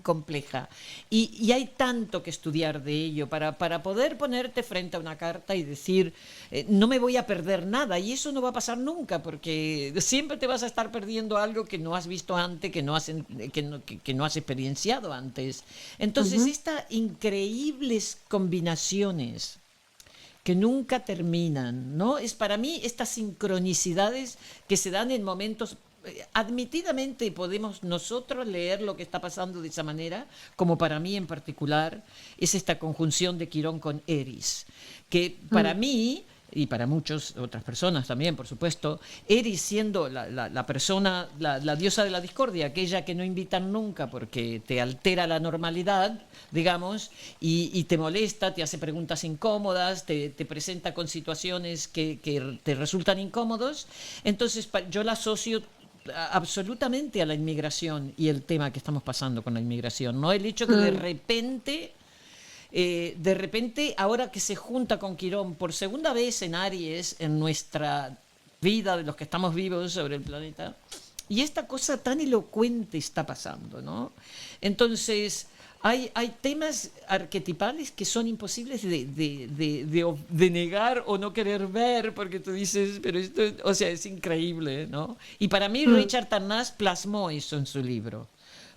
compleja, y hay tanto que estudiar de ello para poder ponerte frente a una carta y decir, no me voy a perder nada, y eso no va a pasar nunca, porque siempre te vas a estar perdiendo algo que no has visto antes, que no has experienciado antes. Entonces, estas increíbles combinaciones que nunca terminan, ¿no? Es para mí estas sincronicidades que se dan en momentos. Admitidamente podemos nosotros leer lo que está pasando de esa manera, como para mí en particular es esta conjunción de Quirón con Eris, que para mí y para muchas otras personas también, por supuesto, Eris siendo la persona, la diosa de la discordia, aquella que no invitan nunca porque te altera la normalidad, digamos, y te molesta, te hace preguntas incómodas, te presenta con situaciones que te resultan incómodos. Entonces yo la asocio absolutamente a la inmigración y el tema que estamos pasando con la inmigración, ¿no? El hecho que de repente, ahora que se junta con Quirón por segunda vez en Aries, en nuestra vida de los que estamos vivos sobre el planeta, y esta cosa tan elocuente está pasando, ¿no? Entonces, hay temas arquetipales que son imposibles de negar o no querer ver, porque tú dices, pero esto, o sea, es increíble, ¿no? Y para mí Richard Tarnas plasmó eso en su libro,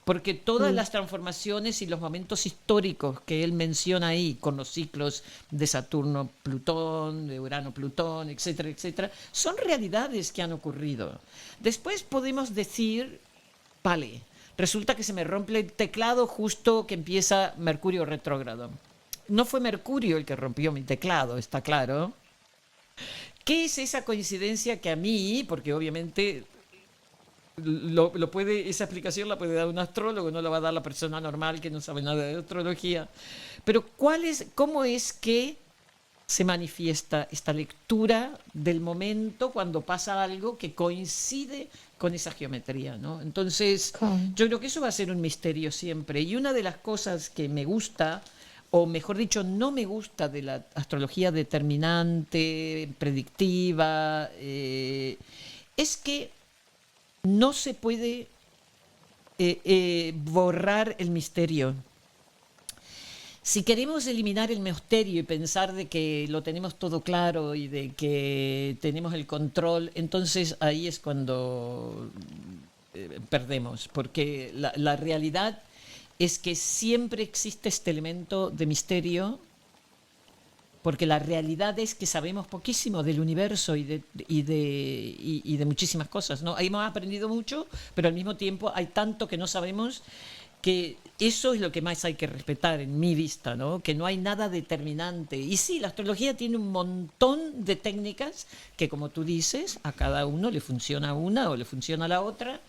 porque todas las transformaciones y los momentos históricos que él menciona ahí, con los ciclos de Saturno-Plutón, de Urano-Plutón, etcétera, etcétera, son realidades que han ocurrido. Después podemos decir, vale, resulta que se me rompe el teclado justo que empieza Mercurio retrógrado. No fue Mercurio el que rompió mi teclado, está claro. ¿Qué es esa coincidencia que a mí, porque obviamente esa explicación la puede dar un astrólogo, no la va a dar la persona normal que no sabe nada de astrología, pero cómo es que se manifiesta esta lectura del momento cuando pasa algo que coincide con esa geometría, ¿no? Entonces, yo creo que eso va a ser un misterio siempre. Y una de las cosas que me gusta, o mejor dicho, no me gusta de la astrología determinante, predictiva, es que no se puede borrar el misterio. Si queremos eliminar el misterio y pensar de que lo tenemos todo claro y de que tenemos el control, entonces ahí es cuando perdemos, porque la realidad es que siempre existe este elemento de misterio, porque la realidad es que sabemos poquísimo del universo y de muchísimas cosas, ¿no? Hemos aprendido mucho, pero al mismo tiempo hay tanto que no sabemos, que eso es lo que más hay que respetar en mi vista, ¿no? Que no hay nada determinante. Y sí, la astrología tiene un montón de técnicas que, como tú dices, a cada uno le funciona una o le funciona la otra,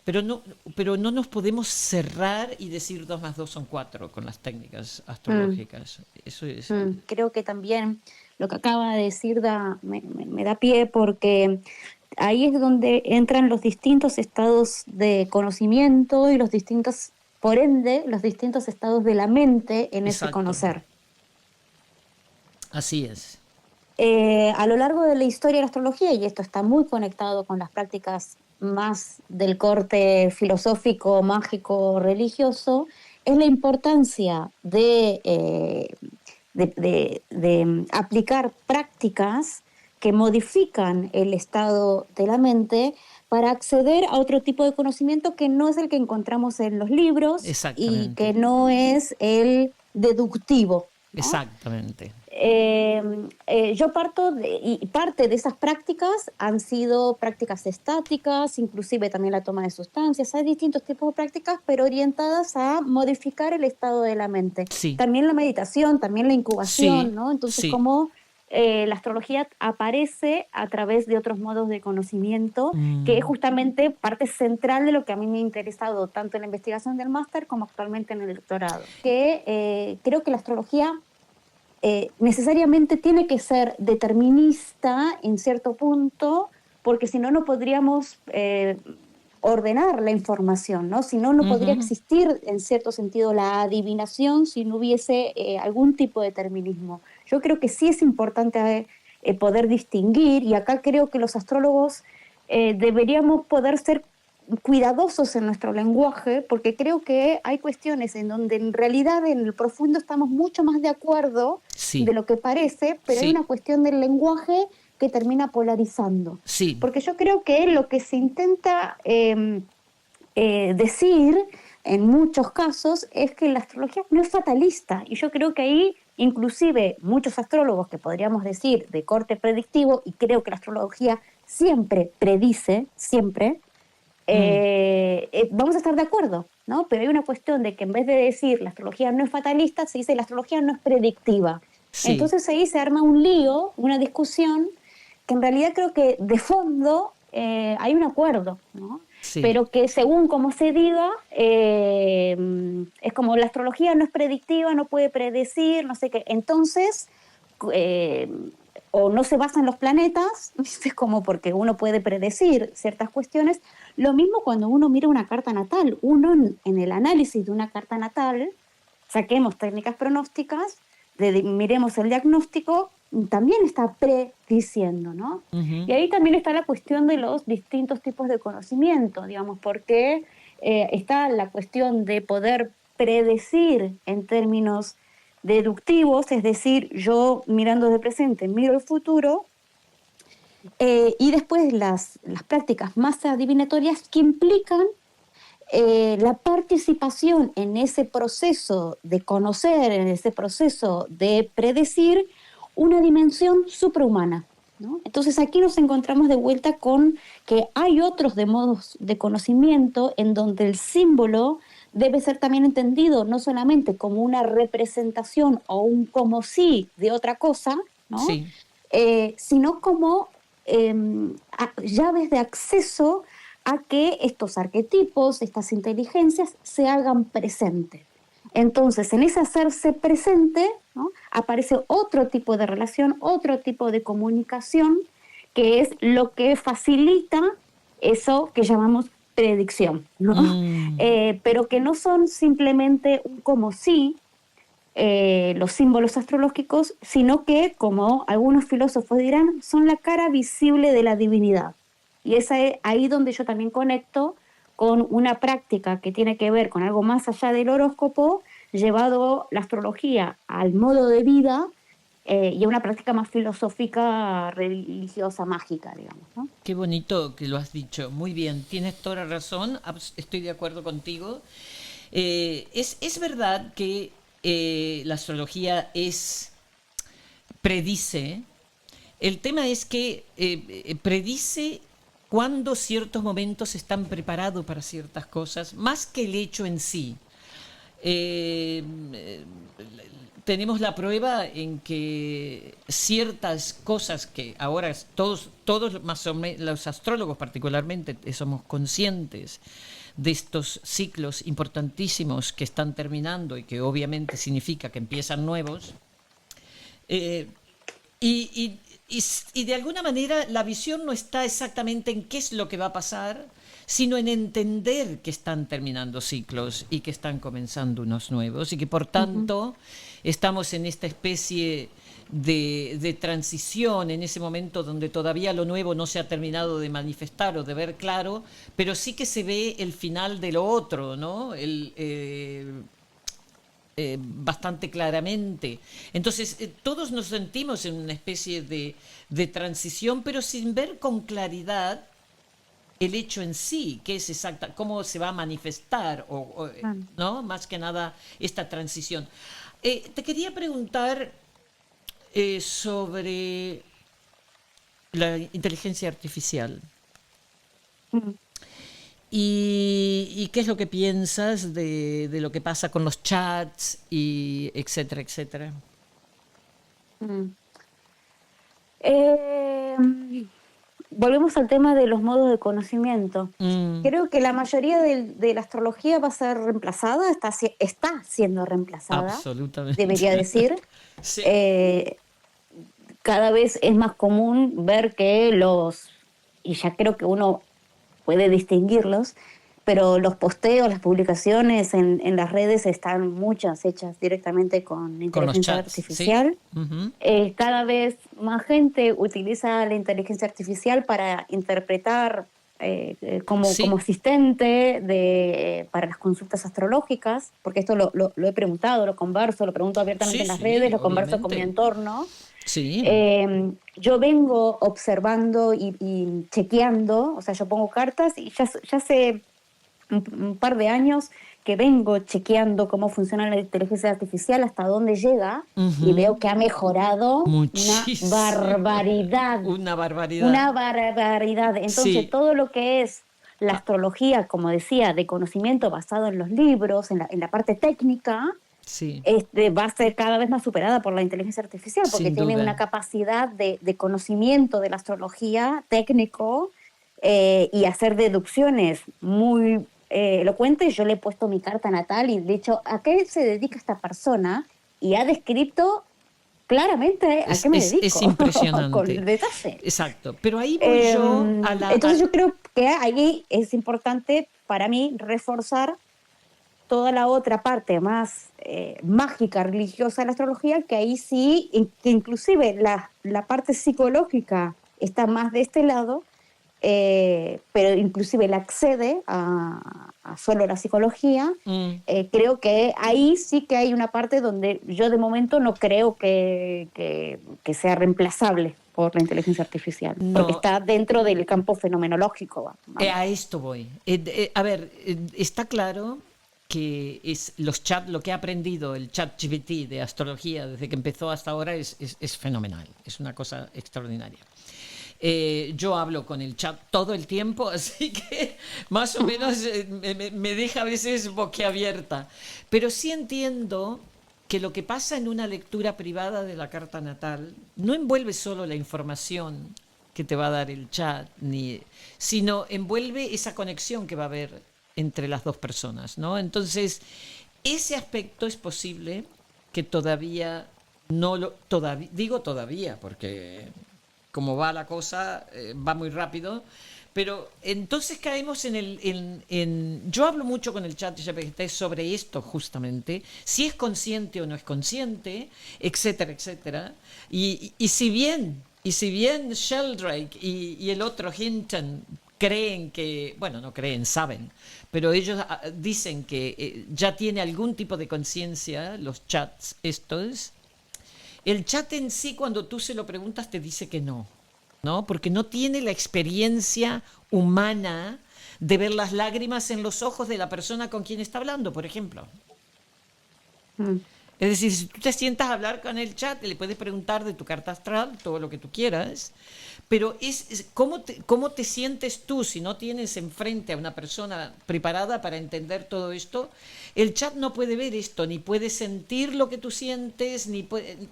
pero no nos podemos cerrar y decir 2 más 2 son 4 con las técnicas astrológicas. Eso es.
Creo que también lo que acaba de decir me da pie, porque ahí es donde entran los distintos estados de conocimiento y por ende, los distintos estados de la mente en ese conocer.
Así es.
A lo largo de la historia de la astrología, y esto está muy conectado con las prácticas más del corte filosófico, mágico, religioso, es la importancia de aplicar prácticas que modifican el estado de la mente para acceder a otro tipo de conocimiento que no es el que encontramos en los libros y que no es el deductivo, ¿no?
Exactamente.
Yo parte de esas prácticas han sido prácticas estáticas, inclusive también la toma de sustancias. Hay distintos tipos de prácticas, pero orientadas a modificar el estado de la mente.
Sí.
También la meditación, también la incubación,
Sí.
¿no? Entonces,
Sí.
como la astrología aparece a través de otros modos de conocimiento, que es justamente parte central de lo que a mí me ha interesado tanto en la investigación del máster como actualmente en el doctorado. Creo que la astrología necesariamente tiene que ser determinista en cierto punto, porque si no, no podríamos ordenar la información, ¿no? Si no, no podría existir en cierto sentido la adivinación si no hubiese algún tipo de determinismo. Yo creo que sí es importante poder distinguir, y acá creo que los astrólogos deberíamos poder ser cuidadosos en nuestro lenguaje, porque creo que hay cuestiones en donde en realidad en el profundo estamos mucho más de acuerdo de lo que parece, pero hay una cuestión del lenguaje que termina polarizando. Porque yo creo que lo que se intenta decir en muchos casos es que la astrología no es fatalista, y yo creo que ahí inclusive muchos astrólogos que podríamos decir de corte predictivo, y creo que la astrología siempre predice, siempre, vamos a estar de acuerdo, ¿no? Pero hay una cuestión de que en vez de decir la astrología no es fatalista, se dice la astrología no es predictiva. Entonces ahí se arma un lío, una discusión, que en realidad creo que de fondo hay un acuerdo, ¿no? Pero que según como se diga, es como la astrología no es predictiva, no puede predecir, no sé qué. Entonces, o no se basa en los planetas, es como porque uno puede predecir ciertas cuestiones. Lo mismo cuando uno mira una carta natal. Uno en el análisis de una carta natal, saquemos técnicas pronósticas, miremos el diagnóstico, también está prediciendo, ¿no? Y ahí también está la cuestión de los distintos tipos de conocimiento, digamos, porque está la cuestión de poder predecir en términos deductivos, es decir, yo mirando de presente miro el futuro, y después las prácticas más adivinatorias que implican la participación en ese proceso de conocer, en ese proceso de predecir una dimensión suprahumana, ¿no? Entonces aquí nos encontramos de vuelta con que hay otros de modos de conocimiento en donde el símbolo debe ser también entendido no solamente como una representación o un como si de otra cosa, ¿no?
Sí.
Sino como llaves de acceso a que estos arquetipos, estas inteligencias se hagan presentes. Entonces, en ese hacerse presente, ¿no?, aparece otro tipo de relación, otro tipo de comunicación, que es lo que facilita eso que llamamos predicción, ¿no? Pero que no son simplemente un como si, los símbolos astrológicos, sino que, como algunos filósofos dirán, son la cara visible de la divinidad. Y es ahí donde yo también conecto con una práctica que tiene que ver con algo más allá del horóscopo, llevado la astrología al modo de vida y a una práctica más filosófica, religiosa, mágica, digamos, ¿no?
Qué bonito que lo has dicho. Muy bien, tienes toda la razón, estoy de acuerdo contigo. Es verdad que la astrología predice. El tema es que predice cuando ciertos momentos están preparados para ciertas cosas, más que el hecho en sí. Tenemos la prueba en que ciertas cosas que ahora todos más o menos, los astrólogos particularmente, somos conscientes de estos ciclos importantísimos que están terminando y que obviamente significa que empiezan nuevos. Y de alguna manera la visión no está exactamente en qué es lo que va a pasar, sino en entender que están terminando ciclos y que están comenzando unos nuevos y que por tanto estamos en esta especie de transición, en ese momento donde todavía lo nuevo no se ha terminado de manifestar o de ver claro, pero sí que se ve el final de lo otro, ¿no? Bastante claramente. Entonces, todos nos sentimos en una especie de transición, pero sin ver con claridad el hecho en sí, que es exacta, cómo se va a manifestar, ¿no? Más que nada esta transición. Te quería preguntar sobre la inteligencia artificial. ¿Y qué es lo que piensas de lo que pasa con los chats y etcétera, etcétera?
Volvemos al tema de los modos de conocimiento. Creo que la mayoría de la astrología va a ser reemplazada, está siendo reemplazada.
Absolutamente.
Debería decir.
Sí.
Cada vez es más común ver que y ya creo que uno puede distinguirlos, pero los posteos, las publicaciones en las redes están muchas hechas directamente con inteligencia artificial.
Sí.
Cada vez más gente utiliza la inteligencia artificial para interpretar como asistente para las consultas astrológicas, porque esto lo he preguntado, lo converso, lo pregunto abiertamente en las redes, lo converso con mi entorno.
Sí.
Yo vengo observando y chequeando, o sea, yo pongo cartas y ya hace un par de años que vengo chequeando cómo funciona la inteligencia artificial, hasta dónde llega, y veo que ha mejorado
muchísimo.
Una barbaridad.
Una barbaridad.
Una barbaridad. Entonces, todo lo que es la astrología, como decía, de conocimiento basado en los libros, en la parte técnica, va a ser cada vez más superada por la inteligencia artificial, porque tiene una capacidad de conocimiento de la astrología técnico y hacer deducciones muy elocuentes. Yo le he puesto mi carta natal y le he dicho, ¿a qué se dedica esta persona? Y ha descrito claramente a qué me dedico.
Es impresionante.
Con detalle.
Exacto. Pero ahí voy yo
Entonces yo creo que ahí es importante para mí reforzar toda la otra parte más mágica, religiosa de la astrología, que ahí sí, que inclusive la parte psicológica está más de este lado, pero inclusive la accede a solo la psicología. Creo que ahí sí que hay una parte donde yo de momento no creo que sea reemplazable. por la inteligencia artificial,
No.
porque está dentro del campo fenomenológico.
A esto voy. A ver, está claro que los chats, lo que ha aprendido el ChatGPT de astrología desde que empezó hasta ahora es fenomenal, es una cosa extraordinaria. Yo hablo con el chat todo el tiempo, así que más o menos me deja a veces boquiabierta. Pero sí entiendo que lo que pasa en una lectura privada de la carta natal no envuelve solo la información que te va a dar el chat, sino envuelve esa conexión que va a haber entre las dos personas, ¿no? Entonces, ese aspecto es posible que todavía no lo... digo todavía, porque como va la cosa, va muy rápido, pero entonces caemos yo hablo mucho con el chat GPT sobre esto justamente, si es consciente o no es consciente, etcétera, etcétera. Y si bien Sheldrake y el otro Hinton creen que, bueno, no creen, saben, pero ellos dicen que ya tiene algún tipo de conciencia, los chats estos, el chat en sí, cuando tú se lo preguntas, te dice que no, ¿no? Porque no tiene la experiencia humana de ver las lágrimas en los ojos de la persona con quien está hablando, por ejemplo. Es decir, si tú te sientas a hablar con el chat, le puedes preguntar de tu carta astral, todo lo que tú quieras, pero ¿cómo te sientes tú si no tienes enfrente a una persona preparada para entender todo esto? El chat no puede ver esto, ni puede sentir lo que tú sientes,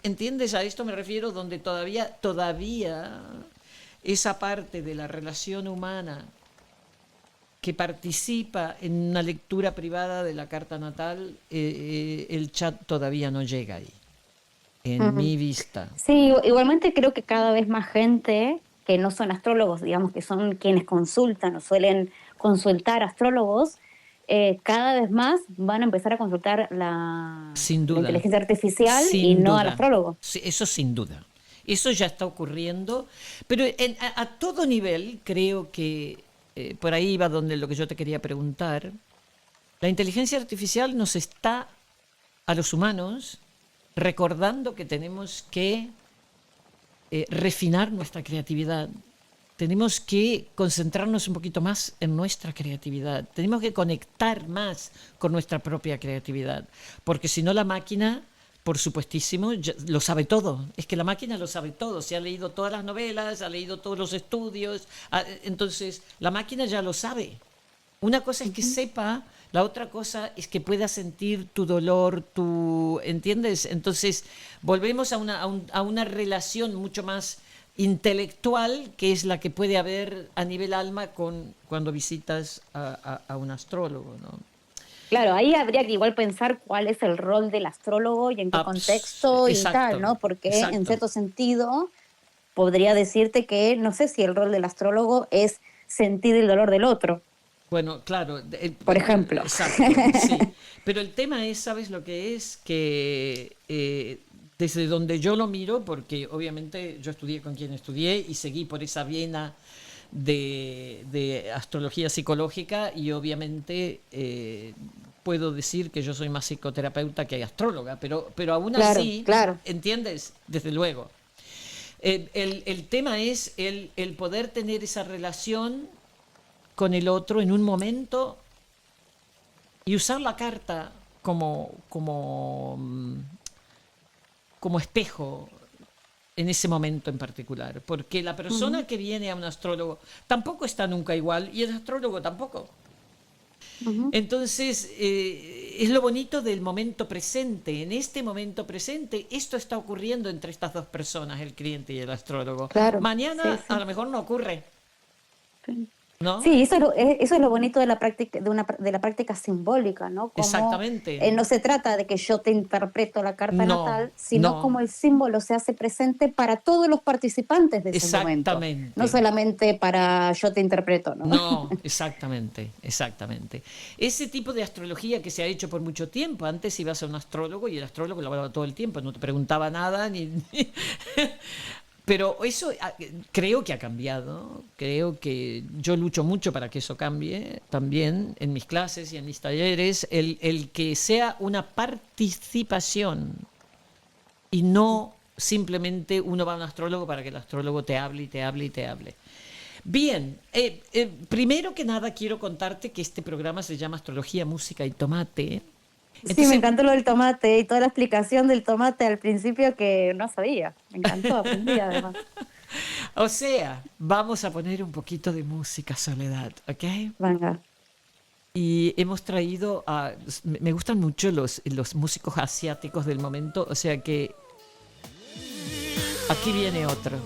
¿entiendes? A esto me refiero, donde todavía esa parte de la relación humana que participa en una lectura privada de la carta natal, el chat todavía no llega ahí, en mi vista.
Sí, igualmente creo que cada vez más gente que no son astrólogos, digamos que son quienes consultan o suelen consultar astrólogos, cada vez más van a empezar a consultar la inteligencia artificial y no al astrólogo.
Sí, eso sin duda. Eso ya está ocurriendo, pero a todo nivel creo que por ahí iba donde lo que yo te quería preguntar. La inteligencia artificial nos está, a los humanos, recordando que tenemos que refinar nuestra creatividad. Tenemos que concentrarnos un poquito más en nuestra creatividad. Tenemos que conectar más con nuestra propia creatividad. Porque si no, la máquina, por supuestísimo, lo sabe todo. Es que la máquina lo sabe todo. Se ha leído todas las novelas, ha leído todos los estudios. Entonces, la máquina ya lo sabe. Una cosa es que sepa, la otra cosa es que pueda sentir tu dolor, ¿entiendes? Entonces, volvemos a una relación mucho más intelectual, que es la que puede haber a nivel alma cuando visitas a un astrólogo, ¿no?
Claro, ahí habría que igual pensar cuál es el rol del astrólogo y en qué contexto y tal, ¿no? Porque en cierto sentido podría decirte que no sé si el rol del astrólogo es sentir el dolor del otro.
Bueno, claro.
Por ejemplo.
Exacto, sí. Pero el tema es, ¿sabes lo que es? Que desde donde yo lo miro, porque obviamente yo estudié con quien estudié y seguí por esa vena de astrología psicológica y obviamente puedo decir que yo soy más psicoterapeuta que astróloga, pero aún así, ¿entiendes? Desde luego. El tema es el poder tener esa relación con el otro en un momento y usar la carta como espejo en ese momento en particular, porque la persona que viene a un astrólogo tampoco está nunca igual y el astrólogo tampoco. Entonces, es lo bonito del momento presente. En este momento presente, esto está ocurriendo entre estas dos personas, el cliente y el astrólogo.
Claro,
mañana
sí.
a lo mejor no ocurre. ¿No?
Sí, eso es lo bonito de la práctica de la práctica simbólica, ¿no? Como,
exactamente.
No se trata de que yo te interpreto la carta natal, sino como el símbolo se hace presente para todos los participantes de ese momento. No solamente para yo te interpreto, ¿no?
No, exactamente. Ese tipo de astrología que se ha hecho por mucho tiempo. Antes ibas a un astrólogo y el astrólogo lo hablaba todo el tiempo, no te preguntaba nada Pero eso creo que ha cambiado, creo que yo lucho mucho para que eso cambie también en mis clases y en mis talleres, el que sea una participación y no simplemente uno va a un astrólogo para que el astrólogo te hable y te hable y te hable. Bien, primero que nada quiero contarte que este programa se llama Astrología, Música y Tomate.
Entonces, sí, me encantó lo del tomate y toda la explicación del tomate al principio que no sabía. Me encantó, aprendí además.
O sea, vamos a poner un poquito de música, Soledad, ¿ok?
Venga.
Y hemos traído me gustan mucho los músicos asiáticos del momento, o sea que aquí viene otro.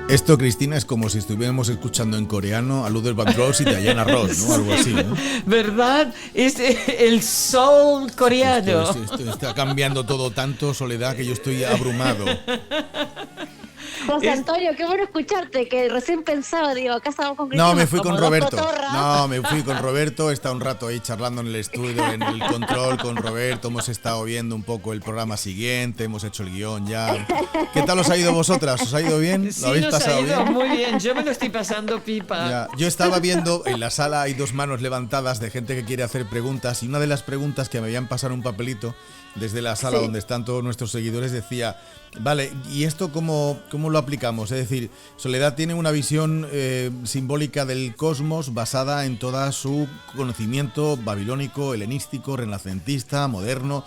Esto, Cristina, es como si estuviéramos escuchando en coreano a Luther Vandross y Diana Ross, ¿no? Algo así, ¿no?
¿Verdad? Es el soul coreano.
Esto está cambiando todo tanto, Soledad, que yo estoy abrumado.
José Antonio, qué bueno escucharte, que recién pensaba, digo, acá estamos con Cristina.
No, me fui con Roberto. No, me fui con Roberto, he estado un rato ahí charlando en el estudio, en el control con Roberto, hemos estado viendo un poco el programa siguiente, hemos hecho el guión ya. ¿Qué tal os ha ido vosotras? ¿Os ha ido bien?
Sí,
¿Lo habéis pasado bien?
Muy bien, yo me lo estoy pasando pipa.
Ya, yo estaba viendo, en la sala hay 2 manos levantadas de gente que quiere hacer preguntas y una de las preguntas que me habían pasado un papelito desde la sala donde están todos nuestros seguidores decía, vale, ¿y esto cómo lo aplicamos? Es decir, Soledad tiene una visión simbólica del cosmos basada en todo su conocimiento babilónico, helenístico, renacentista, moderno.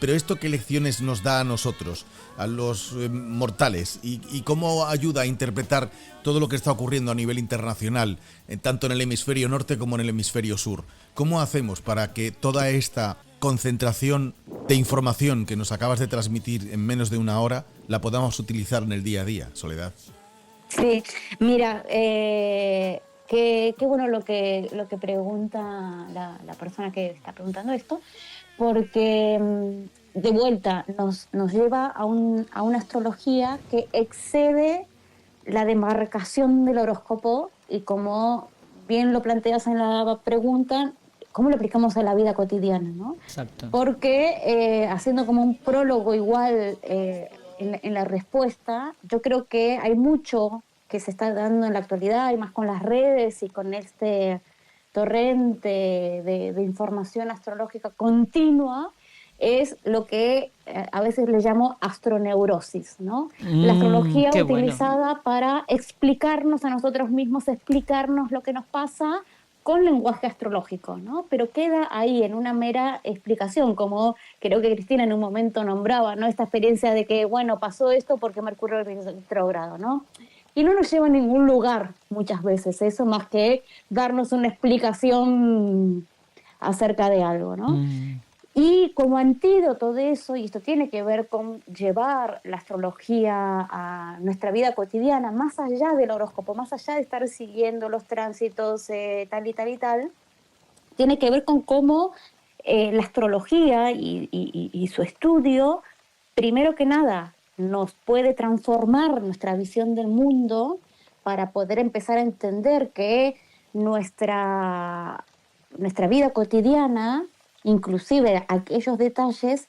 Pero ¿esto qué lecciones nos da a nosotros, a los mortales? ¿Y cómo ayuda a interpretar todo lo que está ocurriendo a nivel internacional, tanto en el hemisferio norte como en el hemisferio sur? ¿Cómo hacemos para que toda esta concentración de información que nos acabas de transmitir en menos de una hora la podamos utilizar en el día a día, Soledad?
Sí, mira, qué bueno lo que pregunta la persona que está preguntando esto, porque de vuelta nos lleva a una astrología que excede la demarcación del horóscopo y, como bien lo planteas en la pregunta, cómo lo aplicamos a la vida cotidiana, ¿no?
Exacto.
Porque haciendo como un prólogo igual en la respuesta, yo creo que hay mucho que se está dando en la actualidad, y más con las redes y con este torrente de información astrológica continua, es lo que a veces le llamo astroneurosis, ¿no? La astrología utilizada para explicarnos a nosotros mismos, explicarnos lo que nos pasa con lenguaje astrológico, ¿no? Pero queda ahí en una mera explicación, como creo que Cristina en un momento nombraba, ¿no? Esta experiencia de que, bueno, pasó esto porque Mercurio retrógrado, ¿no? Y no nos lleva a ningún lugar muchas veces eso, más que darnos una explicación acerca de algo, ¿no? Y como antídoto de eso, y esto tiene que ver con llevar la astrología a nuestra vida cotidiana, más allá del horóscopo, más allá de estar siguiendo los tránsitos tal y tal y tal, tiene que ver con cómo la astrología y su estudio, primero que nada, nos puede transformar nuestra visión del mundo para poder empezar a entender que nuestra vida cotidiana, inclusive aquellos detalles,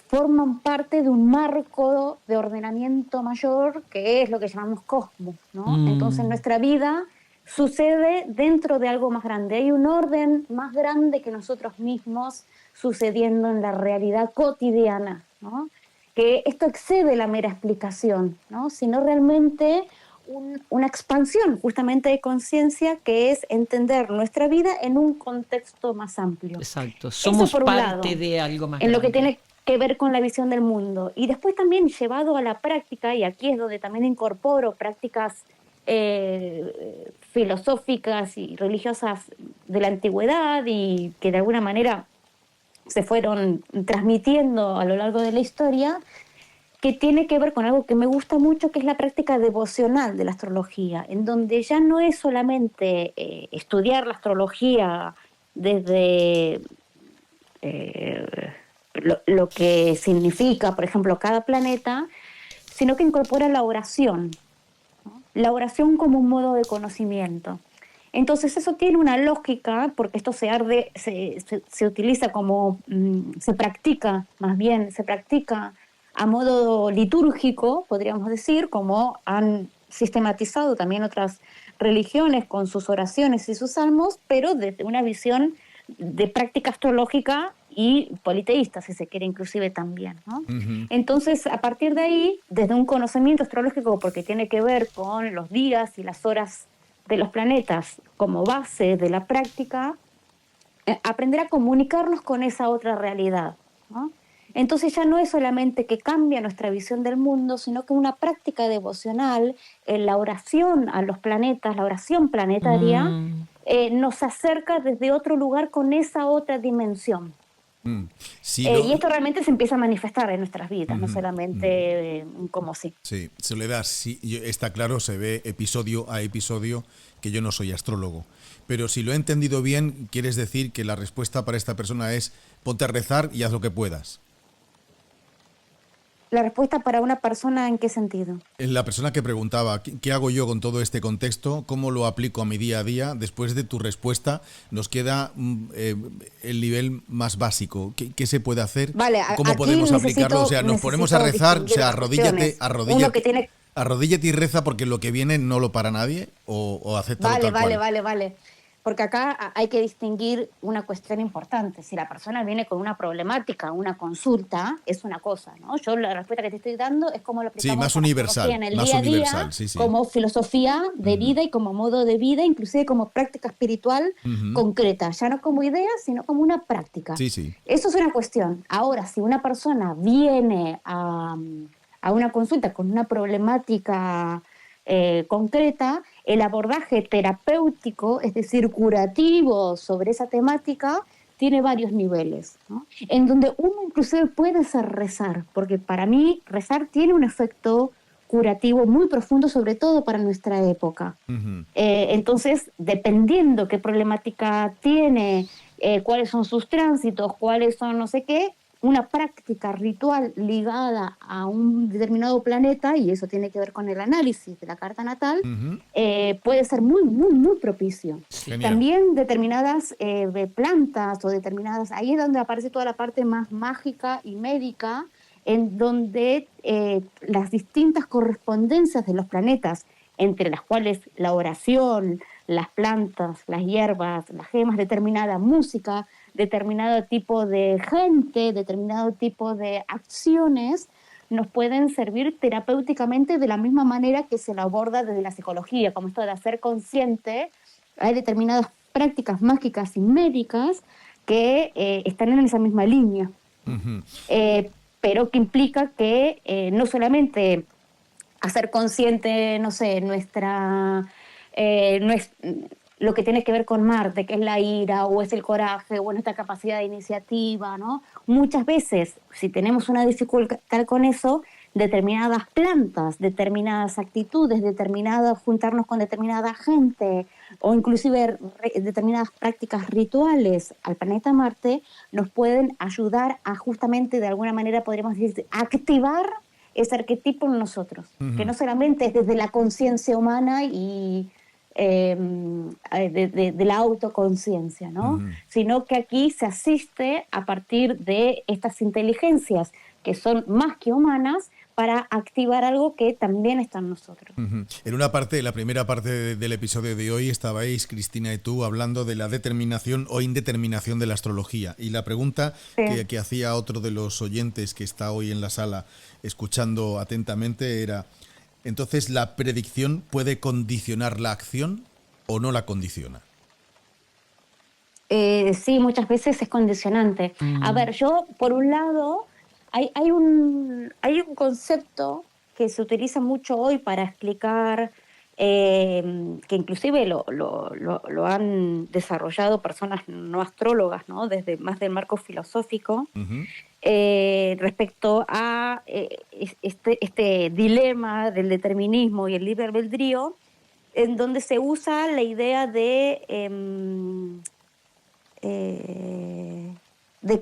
forman parte de un marco de ordenamiento mayor que es lo que llamamos cosmos, ¿no? Entonces nuestra vida sucede dentro de algo más grande. Hay un orden más grande que nosotros mismos sucediendo en la realidad cotidiana, ¿no? Que esto excede la mera explicación, ¿no? Sino realmente una expansión justamente de conciencia, que es entender nuestra vida en un contexto más amplio.
Exacto, somos parte de algo más
en
grande.
Lo que tiene que ver con la visión del mundo. Y después también llevado a la práctica, y aquí es donde también incorporo prácticas filosóficas y religiosas de la antigüedad y que de alguna manera se fueron transmitiendo a lo largo de la historia, que tiene que ver con algo que me gusta mucho, que es la práctica devocional de la astrología, en donde ya no es solamente estudiar la astrología desde lo que significa, por ejemplo, cada planeta, sino que incorpora la oración, ¿no? La oración como un modo de conocimiento. Entonces eso tiene una lógica, porque esto se utiliza como, se practica a modo litúrgico, podríamos decir, como han sistematizado también otras religiones con sus oraciones y sus salmos, pero desde una visión de práctica astrológica y politeísta, si se quiere, inclusive también, ¿no? Uh-huh. Entonces, a partir de ahí, desde un conocimiento astrológico, porque tiene que ver con los días y las horas de los planetas como base de la práctica, aprender a comunicarnos con esa otra realidad, ¿no? Entonces ya no es solamente que cambia nuestra visión del mundo, sino que una práctica devocional, la oración a los planetas, la oración planetaria, nos acerca desde otro lugar con esa otra dimensión. Sí, y esto realmente se empieza a manifestar en nuestras vidas, no solamente como sí.
Sí, Soledad, sí, está claro, se ve episodio a episodio que yo no soy astrólogo. Pero si lo he entendido bien, quieres decir que la respuesta para esta persona es ponte a rezar y haz lo que puedas.
¿La respuesta para una persona en qué sentido?
La persona que preguntaba, ¿qué hago yo con todo este contexto? ¿Cómo lo aplico a mi día a día? Después de tu respuesta nos queda el nivel más básico. ¿Qué se puede hacer?
Vale,
¿cómo podemos aplicarlo? O sea, nos ponemos a rezar, o sea, arrodíllate y reza porque lo que viene no lo para nadie o acepta tal cual.
Vale. Porque acá hay que distinguir una cuestión importante. Si la persona viene con una problemática, una consulta, es una cosa, ¿no? Yo la respuesta que te estoy dando es como lo aplicamos
más universal,
en el día a día, como filosofía de vida y como modo de vida, inclusive como práctica espiritual concreta. Ya no como idea, sino como una práctica.
Sí.
Eso es una cuestión. Ahora, si una persona viene a una consulta con una problemática concreta, el abordaje terapéutico, es decir, curativo sobre esa temática, tiene varios niveles, ¿no? En donde uno inclusive puede ser rezar, porque para mí rezar tiene un efecto curativo muy profundo, sobre todo para nuestra época. Entonces, dependiendo qué problemática tiene, cuáles son sus tránsitos, cuáles son no sé qué, una práctica ritual ligada a un determinado planeta, y eso tiene que ver con el análisis de la carta natal, puede ser muy, muy, muy propicio. Genial. También determinadas plantas o determinadas, ahí es donde aparece toda la parte más mágica y médica, en donde las distintas correspondencias de los planetas, entre las cuales la oración, las plantas, las hierbas, las gemas, determinada música, determinado tipo de gente, determinado tipo de acciones, nos pueden servir terapéuticamente de la misma manera que se lo aborda desde la psicología, como esto de hacer consciente hay determinadas prácticas mágicas y médicas que están en esa misma línea, pero que implica que no solamente hacer consciente, no sé, lo que tiene que ver con Marte, que es la ira, o es el coraje, o nuestra capacidad de iniciativa, ¿no? Muchas veces, si tenemos una dificultad con eso, determinadas plantas, determinadas actitudes, juntarnos con determinada gente, o inclusive determinadas prácticas rituales al planeta Marte, nos pueden ayudar a justamente, de alguna manera, podríamos decir, activar ese arquetipo en nosotros, que no solamente es desde la conciencia humana y de la autoconciencia, ¿no? Sino que aquí se asiste a partir de estas inteligencias que son más que humanas para activar algo que también está en nosotros.
En la primera parte del episodio de hoy estabais, Cristina y tú, hablando de la determinación o indeterminación de la astrología. Y la pregunta que hacía otro de los oyentes que está hoy en la sala escuchando atentamente era: entonces, ¿la predicción puede condicionar la acción o no la condiciona?
Sí, muchas veces es condicionante. A ver, yo, por un lado, hay un concepto que se utiliza mucho hoy para explicar, que inclusive lo han desarrollado personas no astrólogas, ¿no? Desde más del marco filosófico, respecto a este dilema del determinismo y el libre albedrío, en donde se usa la idea de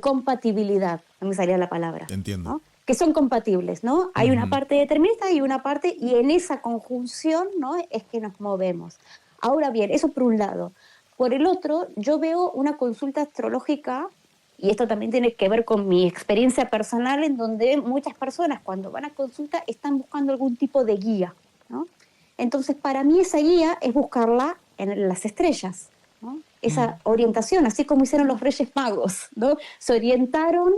compatibilidad, no me salía la palabra.
Entiendo.
¿No? Que son compatibles, ¿no? Hay una parte determinista y una parte, y en esa conjunción, ¿no?, es que nos movemos. Ahora bien, eso por un lado. Por el otro, yo veo una consulta astrológica, y esto también tiene que ver con mi experiencia personal, en donde muchas personas cuando van a consulta están buscando algún tipo de guía, ¿no? Entonces, para mí esa guía es buscarla en las estrellas, ¿no? Esa orientación, así como hicieron los Reyes Magos, ¿no? Se orientaron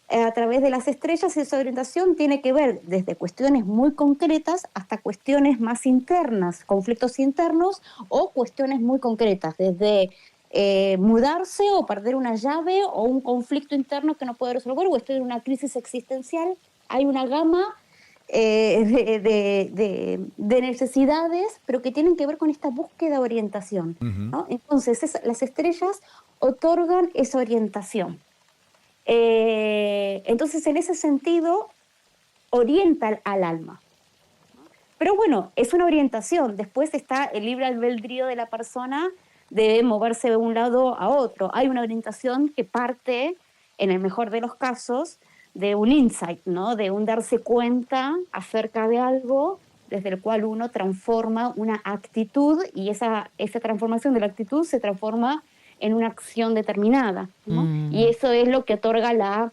a través de las estrellas, y esa orientación tiene que ver desde cuestiones muy concretas hasta cuestiones más internas, conflictos internos, o cuestiones muy concretas, desde mudarse o perder una llave o un conflicto interno que no puede resolver, o estoy en una crisis existencial. Hay una gama de necesidades, pero que tienen que ver con esta búsqueda de orientación, ¿no? Entonces, las estrellas otorgan esa orientación. Entonces, en ese sentido, orienta al alma. Pero bueno, es una orientación. Después está el libre albedrío de la persona de moverse de un lado a otro. Hay una orientación que parte, en el mejor de los casos, de un insight, ¿no? De un darse cuenta acerca de algo desde el cual uno transforma una actitud, y esa transformación de la actitud se transforma en una acción determinada, ¿no? Y eso es lo que otorga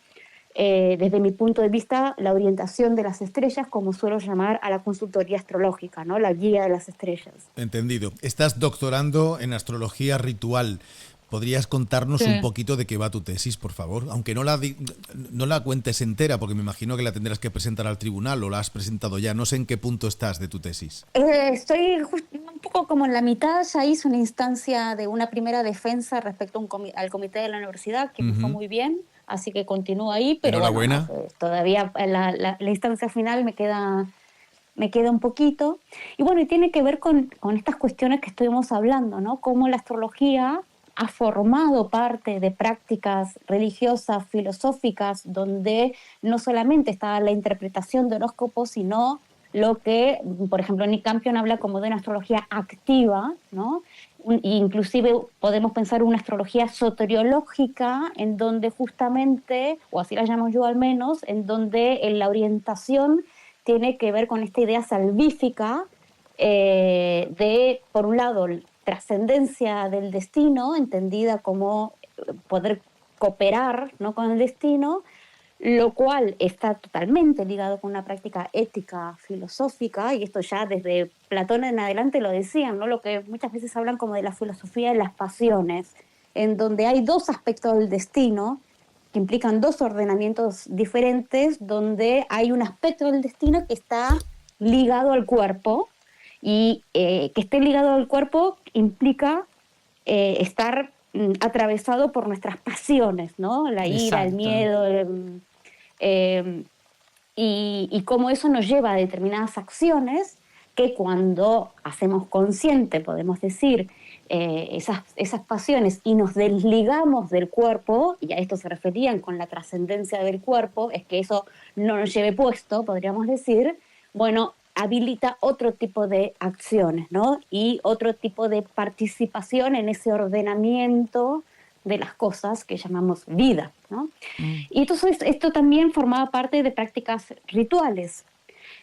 desde mi punto de vista, la orientación de las estrellas, como suelo llamar a la consultoría astrológica, ¿no? La guía de las estrellas.
Entendido. Estás doctorando en astrología ritual. ¿Podrías contarnos un poquito de qué va tu tesis, por favor? Aunque no la cuentes entera, porque me imagino que la tendrás que presentar al tribunal, o la has presentado ya. No sé en qué punto estás de tu tesis.
Estoy un poco como en la mitad. Ya hice una instancia de una primera defensa respecto al comité de la universidad, que me fue muy bien, así que continúo ahí. Pero
enhorabuena.
Bueno, todavía la instancia final me queda un poquito. Y bueno, y tiene que ver con estas cuestiones que estuvimos hablando, ¿no? Cómo la astrología ha formado parte de prácticas religiosas, filosóficas, donde no solamente está la interpretación de horóscopos, sino lo que, por ejemplo, Nick Campion habla como de una astrología activa, ¿no? Inclusive podemos pensar una astrología soteriológica, en donde justamente, o así la llamo yo al menos, en donde la orientación tiene que ver con esta idea salvífica de, por un lado, trascendencia del destino, entendida como poder cooperar, ¿no?, con el destino, lo cual está totalmente ligado con una práctica ética, filosófica, y esto ya desde Platón en adelante lo decían, ¿no? Lo que muchas veces hablan como de la filosofía de las pasiones, en donde hay dos aspectos del destino que implican dos ordenamientos diferentes, donde hay un aspecto del destino que está ligado al cuerpo, y que esté ligado al cuerpo implica estar atravesado por nuestras pasiones, ¿no? La ira, el
Exacto.
miedo, y cómo eso nos lleva a determinadas acciones que cuando hacemos consciente, podemos decir, esas pasiones y nos desligamos del cuerpo, y a esto se referían con la trascendencia del cuerpo, es que eso no nos lleve puesto, podríamos decir, bueno, habilita otro tipo de acciones, ¿no? Y otro tipo de participación en ese ordenamiento de las cosas que llamamos vida, ¿no? Y entonces esto también formaba parte de prácticas rituales,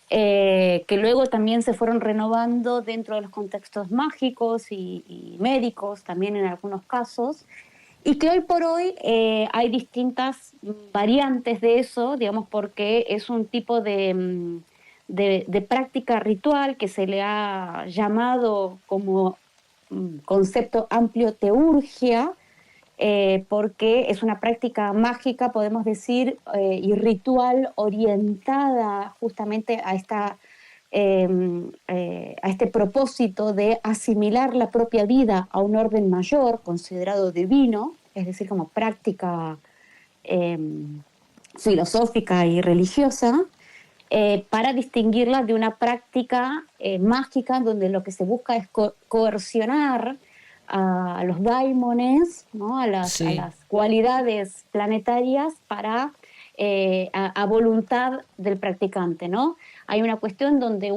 que luego también se fueron renovando dentro de los contextos mágicos y médicos, también en algunos casos, y que hoy por hoy hay distintas variantes de eso, digamos, porque es un tipo de práctica ritual que se le ha llamado como concepto amplio teurgia, porque es una práctica mágica, podemos decir, y ritual orientada justamente a este propósito de asimilar la propia vida a un orden mayor, considerado divino, es decir, como práctica filosófica y religiosa, para distinguirla de una práctica mágica donde lo que se busca es coercionar a los daimones, ¿no? a las cualidades planetarias para a voluntad del practicante, ¿no? Hay una cuestión donde,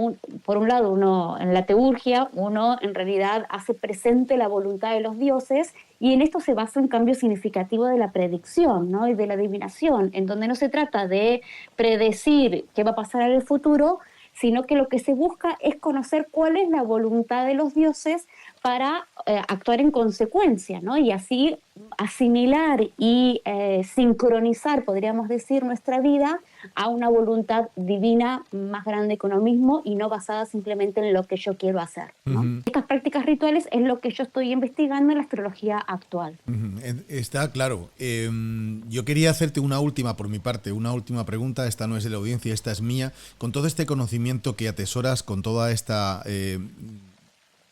por un lado, uno en la teurgia, uno en realidad hace presente la voluntad de los dioses, y en esto se basa un cambio significativo de la predicción, ¿no? Y de la adivinación, en donde no se trata de predecir qué va a pasar en el futuro, sino que lo que se busca es conocer cuál es la voluntad de los dioses para actuar en consecuencia, ¿no? Y así asimilar y sincronizar, podríamos decir, nuestra vida a una voluntad divina más grande que uno mismo y no basada simplemente en lo que yo quiero hacer, ¿no? Estas prácticas rituales es lo que yo estoy investigando en la astrología actual.
Está claro. Yo quería hacerte una última, por mi parte, una última pregunta. Esta no es de la audiencia, esta es mía. Con todo este conocimiento que atesoras, con toda esta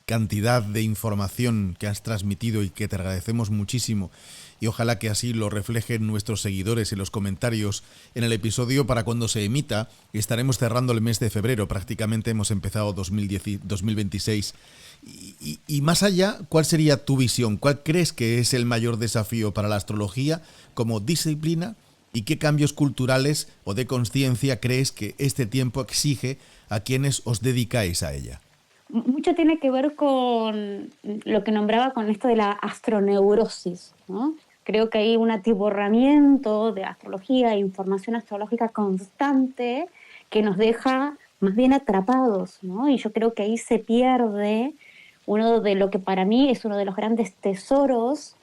cantidad de información que has transmitido y que te agradecemos muchísimo, y ojalá que así lo reflejen nuestros seguidores en los comentarios en el episodio para cuando se emita. Estaremos cerrando el mes de febrero, prácticamente hemos empezado 2026. Y más allá, ¿cuál sería tu visión? ¿Cuál crees que es el mayor desafío para la astrología como disciplina? ¿Y qué cambios culturales o de conciencia crees que este tiempo exige a quienes os dedicáis a ella?
Mucho tiene que ver con lo que nombraba con esto de la astroneurosis, ¿no? Creo que hay un atiborramiento de astrología e información astrológica constante que nos deja más bien atrapados, ¿no? Y yo creo que ahí se pierde uno de lo que para mí es uno de los grandes tesoros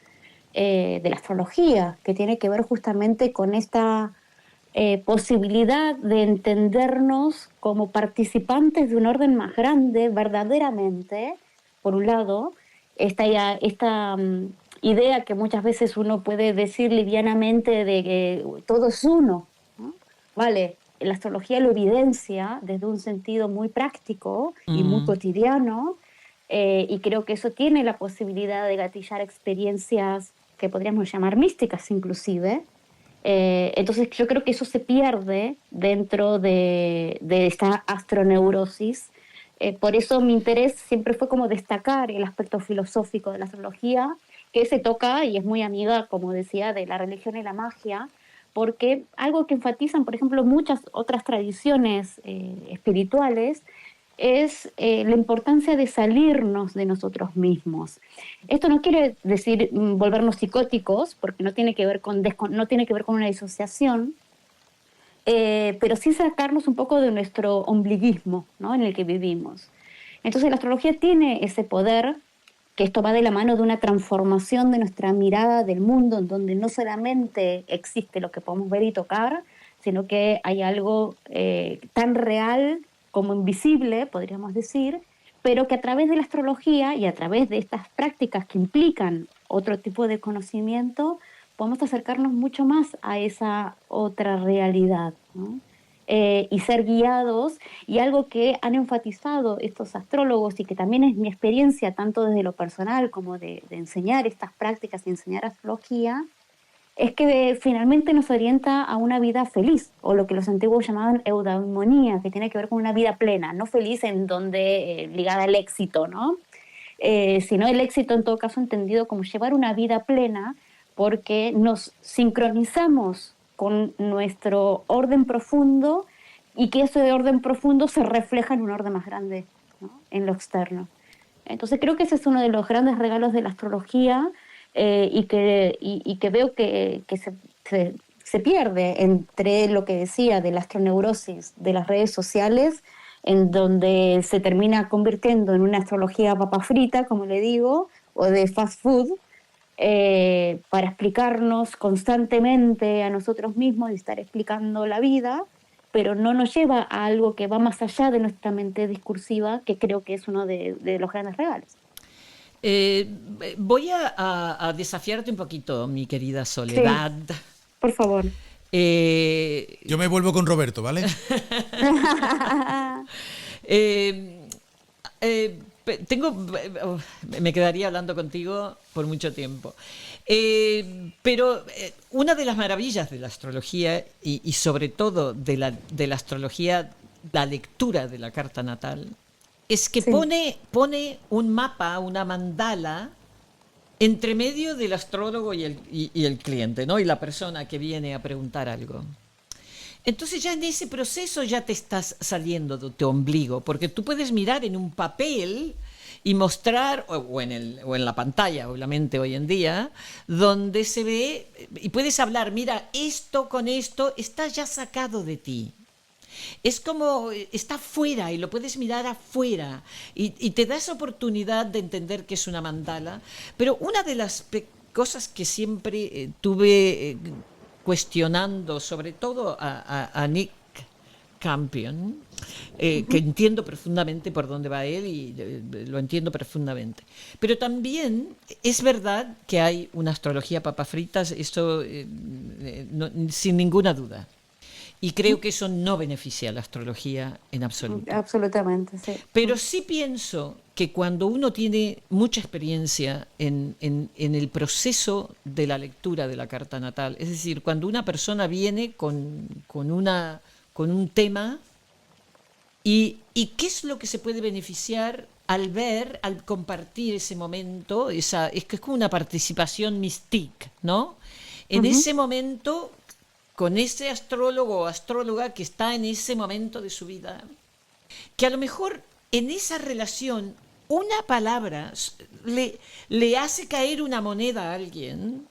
de la astrología, que tiene que ver justamente con esta posibilidad de entendernos como participantes de un orden más grande, verdaderamente, por un lado, esta idea que muchas veces uno puede decir livianamente de que todo es uno, ¿no? Vale, la astrología lo evidencia desde un sentido muy práctico y muy cotidiano, y creo que eso tiene la posibilidad de gatillar experiencias que podríamos llamar místicas inclusive. Entonces yo creo que eso se pierde dentro de esta astroneurosis. Por eso mi interés siempre fue como destacar el aspecto filosófico de la astrología, que se toca y es muy amiga, como decía, de la religión y la magia, porque algo que enfatizan, por ejemplo, muchas otras tradiciones espirituales, es la importancia de salirnos de nosotros mismos. Esto no quiere decir volvernos psicóticos, porque no tiene que ver con una disociación, pero sí sacarnos un poco de nuestro ombliguismo, ¿no?, en el que vivimos. Entonces la astrología tiene ese poder, que esto va de la mano de una transformación de nuestra mirada del mundo, en donde no solamente existe lo que podemos ver y tocar, sino que hay algo tan real como invisible, podríamos decir, pero que a través de la astrología y a través de estas prácticas que implican otro tipo de conocimiento, podemos acercarnos mucho más a esa otra realidad, ¿no? y ser guiados, y algo que han enfatizado estos astrólogos y que también es mi experiencia tanto desde lo personal como de enseñar estas prácticas y enseñar astrología, es que finalmente nos orienta a una vida feliz, o lo que los antiguos llamaban eudaimonía, que tiene que ver con una vida plena, no feliz en donde ligada al éxito, ¿no? Sino el éxito en todo caso entendido como llevar una vida plena, porque nos sincronizamos con nuestro orden profundo y que ese orden profundo se refleja en un orden más grande, ¿no? En lo externo. Entonces creo que ese es uno de los grandes regalos de la astrología, y que veo que se pierde entre lo que decía de la astroneurosis de las redes sociales, en donde se termina convirtiendo en una astrología papa frita, como le digo, o de fast food, para explicarnos constantemente a nosotros mismos y estar explicando la vida, pero no nos lleva a algo que va más allá de nuestra mente discursiva, que creo que es uno de los grandes regalos.
Voy a desafiarte un poquito, mi querida Soledad.
Sí, por favor.
Yo me vuelvo con Roberto, ¿vale?
Me quedaría hablando contigo por mucho tiempo. Pero una de las maravillas de la astrología y sobre todo de la astrología, la lectura de la carta natal, es que pone un mapa, una mandala, entre medio del astrólogo y el cliente, ¿no? Y la persona que viene a preguntar algo. Entonces ya en ese proceso ya te estás saliendo de tu ombligo, porque tú puedes mirar en un papel y mostrar, o en la pantalla, obviamente hoy en día, donde se ve, y puedes hablar, mira, esto con esto está ya sacado de ti. Es como, está fuera y lo puedes mirar afuera y te das oportunidad de entender que es una mandala. Pero una de las cosas que siempre tuve cuestionando, sobre todo a Nick Campion, que entiendo profundamente por dónde va él y lo entiendo profundamente. Pero también es verdad que hay una astrología papas fritas, eso sin ninguna duda. Y creo que eso no beneficia a la astrología en absoluto.
Absolutamente, sí.
Pero sí pienso que cuando uno tiene mucha experiencia en el proceso de la lectura de la carta natal, es decir, cuando una persona viene con un tema y qué es lo que se puede beneficiar al ver, al compartir ese momento, es que es como una participación mystique, ¿no? En ese momento, con ese astrólogo o astróloga que está en ese momento de su vida, que a lo mejor en esa relación una palabra le hace caer una moneda a alguien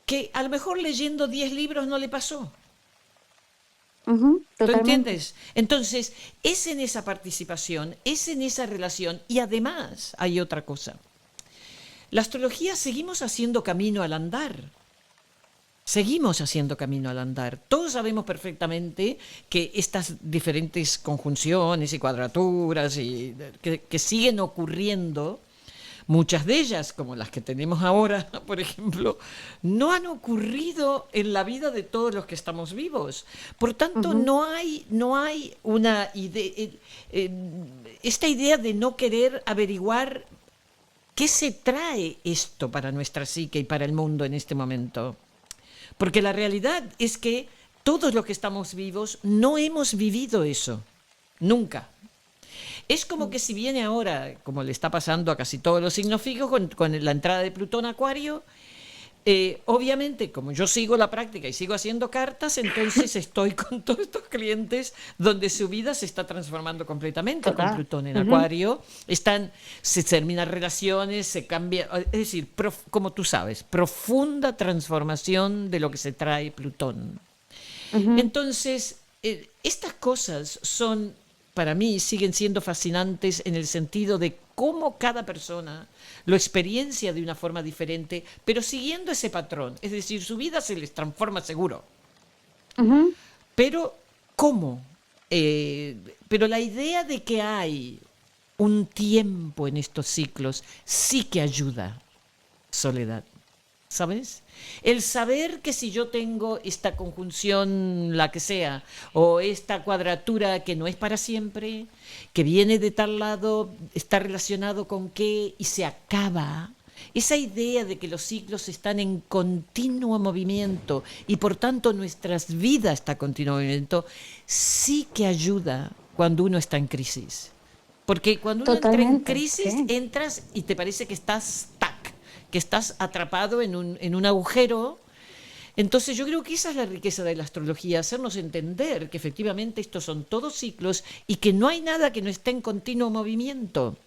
que a lo mejor leyendo 10 libros no le pasó. ¿Tú entiendes? Entonces, es en esa participación, es en esa relación, y además hay otra cosa. La astrología seguimos haciendo camino al andar. Seguimos haciendo camino al andar. Todos sabemos perfectamente que estas diferentes conjunciones y cuadraturas que siguen ocurriendo, muchas de ellas, como las que tenemos ahora, por ejemplo, no han ocurrido en la vida de todos los que estamos vivos. Por tanto, no hay una idea, esta idea de no querer averiguar qué se trae esto para nuestra psique y para el mundo en este momento. Porque la realidad es que todos los que estamos vivos no hemos vivido eso, nunca. Es como que si viene ahora, como le está pasando a casi todos los signos fijos, con la entrada de Plutón a Acuario, obviamente, como yo sigo la práctica y sigo haciendo cartas, entonces estoy con todos estos clientes donde su vida se está transformando completamente con Plutón en Acuario. Se terminan relaciones, se cambia, es decir, como tú sabes, profunda transformación de lo que se trae Plutón. Entonces, estas cosas para mí siguen siendo fascinantes en el sentido de cómo cada persona lo experiencia de una forma diferente, pero siguiendo ese patrón. Es decir, su vida se les transforma seguro. Pero, ¿cómo? Pero la idea de que hay un tiempo en estos ciclos sí que ayuda, Soledad. ¿sabes? El saber que si yo tengo esta conjunción, la que sea, o esta cuadratura que no es para siempre, que viene de tal lado, está relacionado con qué y se acaba. Esa idea de que los ciclos están en continuo movimiento y por tanto nuestras vidas están en continuo movimiento, sí que ayuda cuando uno está en crisis. Porque cuando uno entra en crisis, sí, entras y te parece que estás que estás atrapado en un agujero. Entonces yo creo que esa es la riqueza de la astrología, hacernos entender que efectivamente estos son todos ciclos y que no hay nada que no esté en continuo movimiento.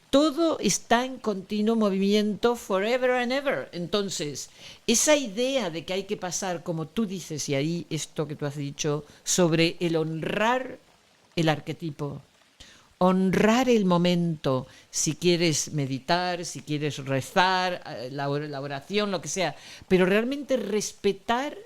Todo está en continuo movimiento forever and ever. Entonces, esa idea de que hay que pasar, como tú dices, y ahí esto que tú has dicho, sobre el honrar el arquetipo, honrar el momento, si quieres meditar, si quieres rezar, la oración, lo que sea, pero realmente respetar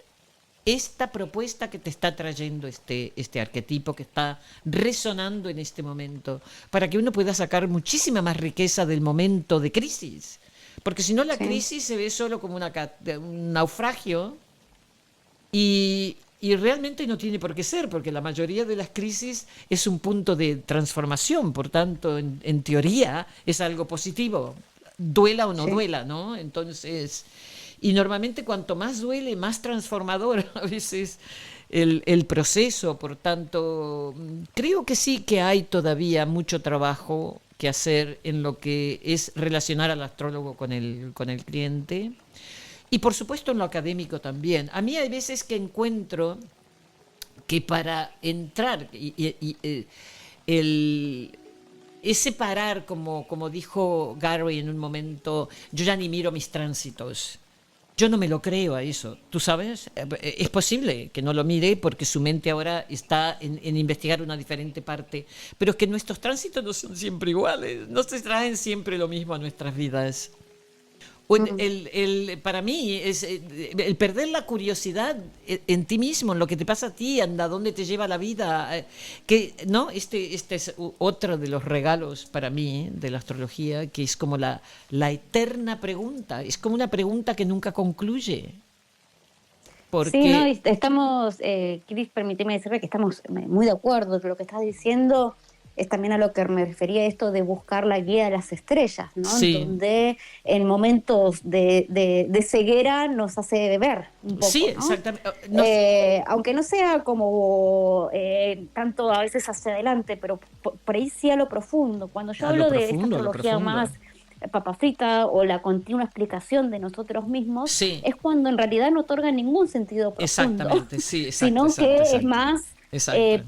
esta propuesta que te está trayendo este arquetipo que está resonando en este momento, para que uno pueda sacar muchísima más riqueza del momento de crisis. Porque si no, la crisis se ve solo como un naufragio y realmente no tiene por qué ser, porque la mayoría de las crisis es un punto de transformación, por tanto, en teoría, es algo positivo, duela o no duela, ¿no? Entonces, y normalmente cuanto más duele, más transformador a veces el proceso, por tanto, creo que sí que hay todavía mucho trabajo que hacer en lo que es relacionar al astrólogo con el cliente. Y por supuesto en lo académico también. A mí hay veces que encuentro que para entrar es separar, como dijo Gary en un momento, yo ya ni miro mis tránsitos. Yo no me lo creo a eso, ¿tú sabes? Es posible que no lo mire porque su mente ahora está en investigar una diferente parte, pero es que nuestros tránsitos no son siempre iguales, no se traen siempre lo mismo a nuestras vidas. Para mí es el perder la curiosidad en ti mismo, en lo que te pasa a ti, a dónde te lleva la vida, que no, este es otro de los regalos para mí de la astrología, que es como la eterna pregunta, es como una pregunta que nunca concluye.
Porque... Sí, no, estamos, Cris, permíteme decirle que estamos muy de acuerdo con lo que estás diciendo. Es también a lo que me refería esto de buscar la guía de las estrellas, ¿no? Sí. Donde en momentos de ceguera nos hace ver un poco,
sí,
¿no?
Exactamente.
Aunque no sea como tanto a veces hacia adelante, pero por ahí sí a lo profundo. Cuando yo hablo de esta astrología más papa frita o la continua explicación de nosotros mismos, sí, es cuando en realidad no otorga ningún sentido profundo. Exactamente, sí, exacto, sino que es más...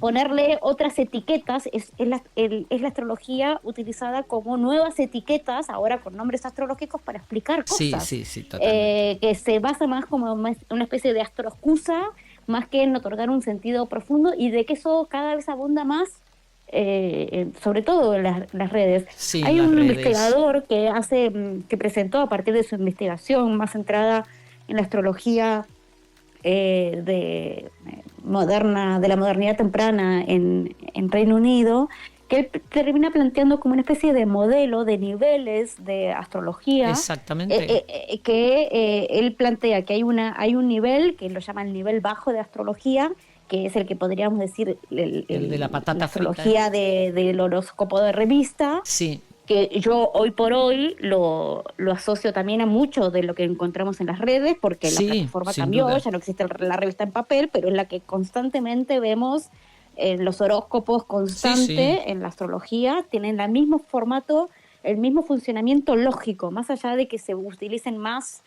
ponerle otras etiquetas, es la astrología utilizada como nuevas etiquetas, ahora con nombres astrológicos para explicar cosas. Sí, totalmente. Que se basa más como una especie de astroexcusa, más que en otorgar un sentido profundo, y de que eso cada vez abunda más, sobre todo en las redes. Sí, hay un investigador que presentó a partir de su investigación más centrada en la astrología de la modernidad temprana en Reino Unido, que él termina planteando como una especie de modelo de niveles de astrología. Exactamente. Que él plantea que hay un nivel que lo llama el nivel bajo de astrología, que es el que podríamos decir el de la patata la astrología del horóscopo de revista. Sí. Que yo hoy por hoy lo asocio también a mucho de lo que encontramos en las redes, porque la plataforma cambió, duda. Ya no existe la revista en papel, pero es la que constantemente vemos en los horóscopos constantes, en la astrología, tienen el mismo formato, el mismo funcionamiento lógico, más allá de que se utilicen más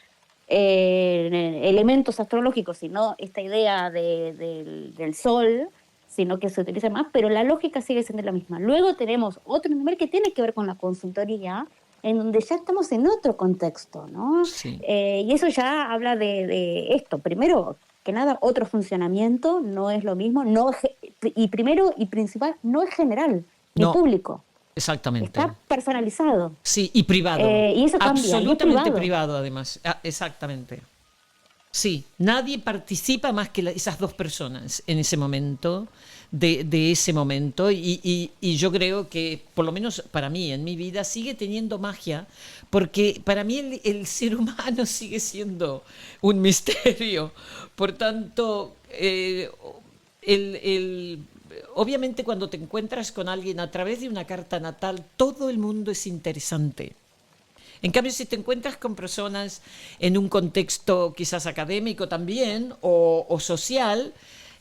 elementos astrológicos, sino esta idea del sol, sino que se utiliza más, pero la lógica sigue siendo la misma. Luego tenemos otro nivel que tiene que ver con la consultoría, en donde ya estamos en otro contexto, ¿no? Sí. Y eso ya habla de esto. Primero que nada, otro funcionamiento, no es lo mismo, y primero y principal, no es general, ni público.
Exactamente.
Está personalizado.
Sí, y privado.
Y eso cambia.
Absolutamente privado, además. Exactamente. Sí, nadie participa más que esas dos personas en ese momento, de ese momento, y yo creo que, por lo menos para mí, en mi vida, sigue teniendo magia, porque para mí el ser humano sigue siendo un misterio. Por tanto, obviamente cuando te encuentras con alguien a través de una carta natal, todo el mundo es interesante. En cambio, si te encuentras con personas en un contexto quizás académico también o social,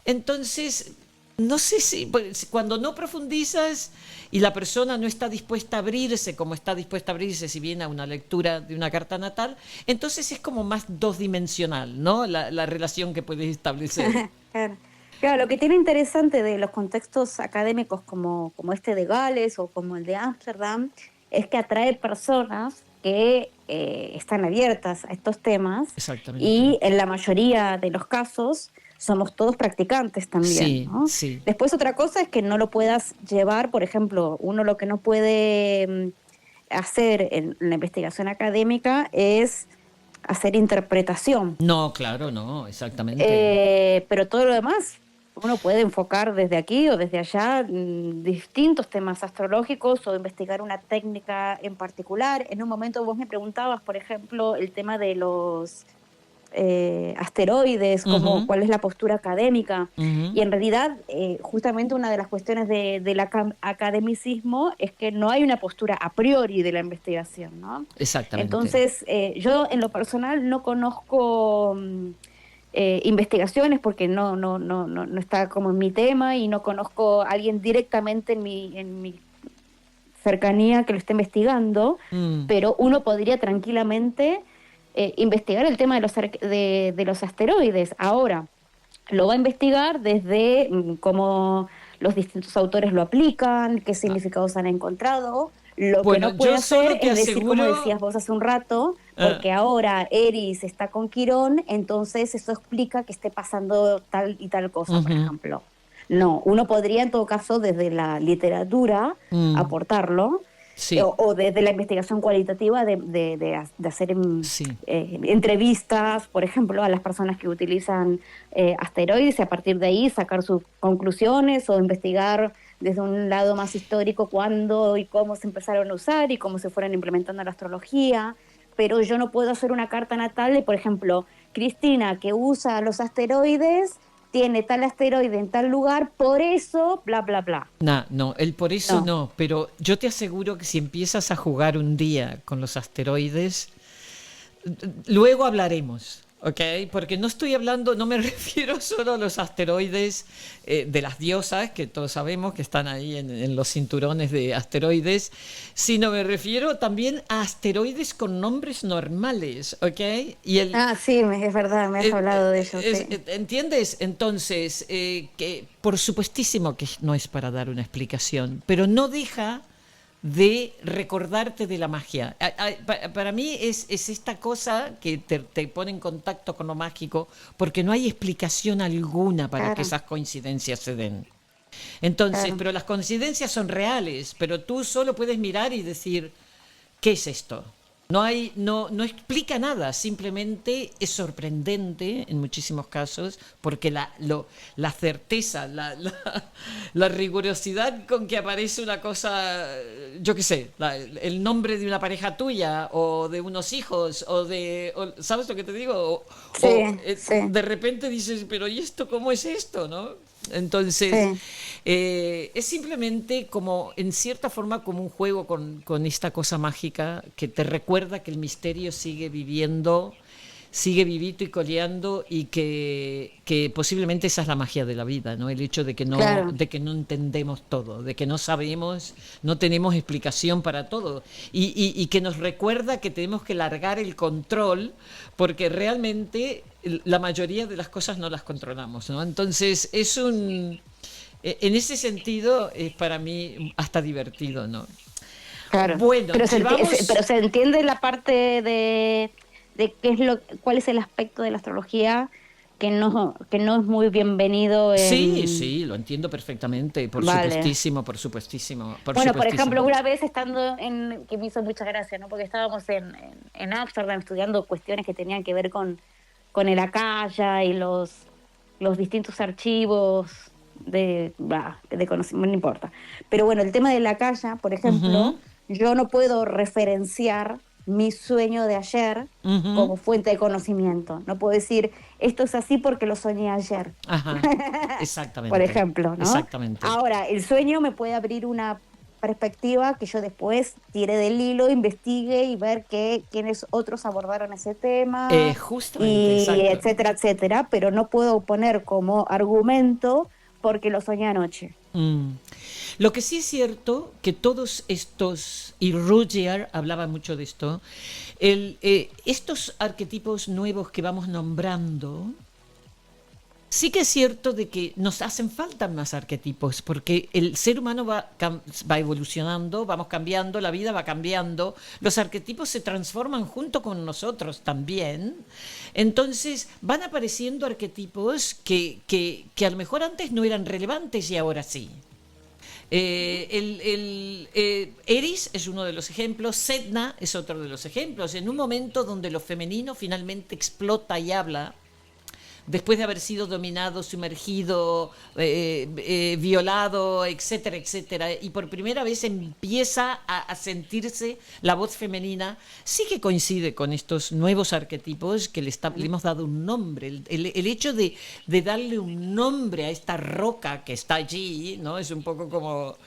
entonces no sé si pues, cuando no profundizas y la persona no está dispuesta a abrirse como está dispuesta a abrirse si viene a una lectura de una carta natal, entonces es como más dos-dimensional, ¿no? La relación que puedes establecer.
Claro, lo que tiene interesante de los contextos académicos como este de Gales o como el de Ámsterdam es que atrae personas que están abiertas a estos temas.
Exactamente.
Y en la mayoría de los casos somos todos practicantes también,
sí,
¿no?
Sí.
Después otra cosa es que no lo puedas llevar, por ejemplo, uno lo que no puede hacer en la investigación académica es hacer interpretación.
No, claro, no, exactamente.
Pero todo lo demás uno puede enfocar desde aquí o desde allá distintos temas astrológicos o investigar una técnica en particular. En un momento vos me preguntabas, por ejemplo, el tema de los asteroides, cuál es la postura académica. Y en realidad, justamente una de las cuestiones del academicismo es que no hay una postura a priori de la investigación, ¿no?
Exactamente.
Entonces, yo en lo personal no conozco investigaciones porque no está como en mi tema y no conozco a alguien directamente en mi cercanía que lo esté investigando, pero uno podría tranquilamente investigar el tema de los asteroides. Ahora, lo va a investigar desde cómo los distintos autores lo aplican, qué significados han encontrado. Lo que no puede hacer es decir, como decías vos hace un rato, porque ahora Eris está con Quirón, entonces eso explica que esté pasando tal y tal cosa, por ejemplo. No, uno podría en todo caso desde la literatura aportarlo,
sí.
o desde la investigación cualitativa de hacer entrevistas, por ejemplo, a las personas que utilizan asteroides y a partir de ahí sacar sus conclusiones o investigar desde un lado más histórico cuándo y cómo se empezaron a usar y cómo se fueron implementando la astrología. Pero yo no puedo hacer una carta natal de, por ejemplo, Cristina, que usa los asteroides, tiene tal asteroide en tal lugar, por eso, bla, bla, bla.
No, el por eso no, pero yo te aseguro que si empiezas a jugar un día con los asteroides, luego hablaremos. ¿Ok? Porque no estoy hablando, no me refiero solo a los asteroides de las diosas, que todos sabemos que están ahí en los cinturones de asteroides, sino me refiero también a asteroides con nombres normales, ¿ok?
Sí, es verdad, me has hablado de eso. Sí.
¿Entiendes? Entonces, que por supuestísimo que no es para dar una explicación, pero no deja de recordarte de la magia. Para mí es esta cosa que te pone en contacto con lo mágico, porque no hay explicación alguna para que esas coincidencias se den. Entonces, pero las coincidencias son reales, pero tú solo puedes mirar y decir, ¿qué es esto? No explica nada, simplemente es sorprendente en muchísimos casos, porque la certeza, la rigurosidad con que aparece una cosa, yo qué sé, el nombre de una pareja tuya, o de unos hijos, ¿sabes lo que te digo? Sí. De repente dices, pero ¿y esto cómo es esto, no? Entonces, es simplemente como, en cierta forma, como un juego con esta cosa mágica que te recuerda que el misterio sigue vivito y coleando, y que posiblemente esa es la magia de la vida, ¿no? El hecho de que no entendemos todo, de que no sabemos, no tenemos explicación para todo, y que nos recuerda que tenemos que largar el control, porque realmente la mayoría de las cosas no las controlamos, ¿no? Entonces en ese sentido es para mí hasta divertido, ¿no?
Claro.
Bueno,
pero se entiende la parte de cuál es el aspecto de la astrología que no es muy bienvenido
Sí, lo entiendo perfectamente, por supuestísimo.
Bueno, por ejemplo, una vez estando que me hizo mucha gracia, ¿no? Porque estábamos en Ámsterdam estudiando cuestiones que tenían que ver con con el Akasha y los distintos archivos de conocimiento, no importa. Pero bueno, el tema de la Akasha, por ejemplo, yo no puedo referenciar mi sueño de ayer como fuente de conocimiento. No puedo decir, esto es así porque lo soñé ayer.
Ajá, exactamente.
Por ejemplo, ¿no?
Exactamente.
Ahora, el sueño me puede abrir una perspectiva que yo después tire del hilo, investigue y ver quiénes otros abordaron ese tema,
justamente,
y etcétera, etcétera, pero no puedo poner como argumento porque lo soñé anoche.
Lo que sí es cierto, que todos estos, y Rudyard hablaba mucho de esto, estos arquetipos nuevos que vamos nombrando, sí que es cierto de que nos hacen falta más arquetipos, porque el ser humano va evolucionando, vamos cambiando, la vida va cambiando, los arquetipos se transforman junto con nosotros también, entonces van apareciendo arquetipos que a lo mejor antes no eran relevantes y ahora sí. Eris es uno de los ejemplos, Sedna es otro de los ejemplos, en un momento donde lo femenino finalmente explota y habla, después de haber sido dominado, sumergido, violado, etcétera, etcétera, y por primera vez empieza a sentirse la voz femenina, sí que coincide con estos nuevos arquetipos que le hemos dado un nombre. El hecho de darle un nombre a esta roca que está allí, ¿no? Es un poco como,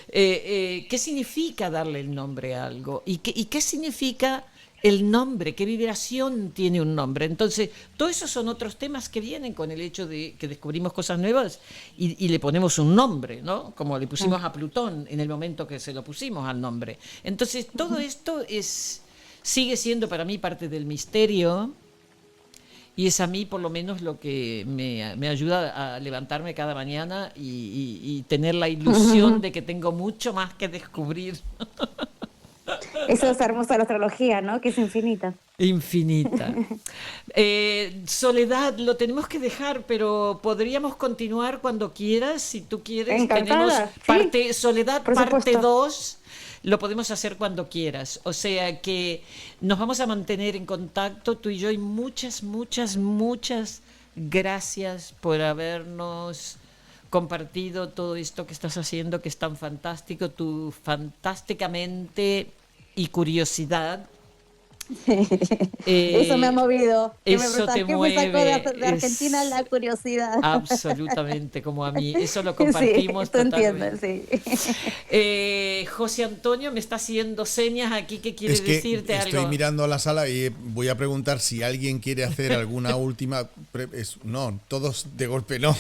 ¿qué significa darle el nombre a algo? ¿Y qué significa el nombre? ¿Qué vibración tiene un nombre? Entonces, todos esos son otros temas que vienen con el hecho de que descubrimos cosas nuevas y le ponemos un nombre, ¿no? Como le pusimos a Plutón en el momento que se lo pusimos al nombre. Entonces, todo esto sigue siendo para mí parte del misterio y es a mí, por lo menos, lo que me ayuda a levantarme cada mañana y tener la ilusión de que tengo mucho más que descubrir.
Eso es hermoso de la astrología, ¿no? Que es infinita.
Infinita. Soledad, lo tenemos que dejar, pero podríamos continuar cuando quieras, si tú quieres.
Encantada,
Tenemos Soledad, parte 2, lo podemos hacer cuando quieras. O sea que nos vamos a mantener en contacto, tú y yo, y muchas, muchas, muchas gracias por habernos compartido todo esto que estás haciendo, que es tan fantástico, tu fantásticamente y curiosidad.
Eso me ha movido.
Eso te mueve.
Me sacó de Argentina la curiosidad.
Absolutamente, como a mí. Eso lo compartimos.
Sí, tú entiendes, sí.
José Antonio me está haciendo señas aquí que quiere decirte algo.
Estoy mirando a la sala y voy a preguntar si alguien quiere hacer alguna última. No, todos de golpe no.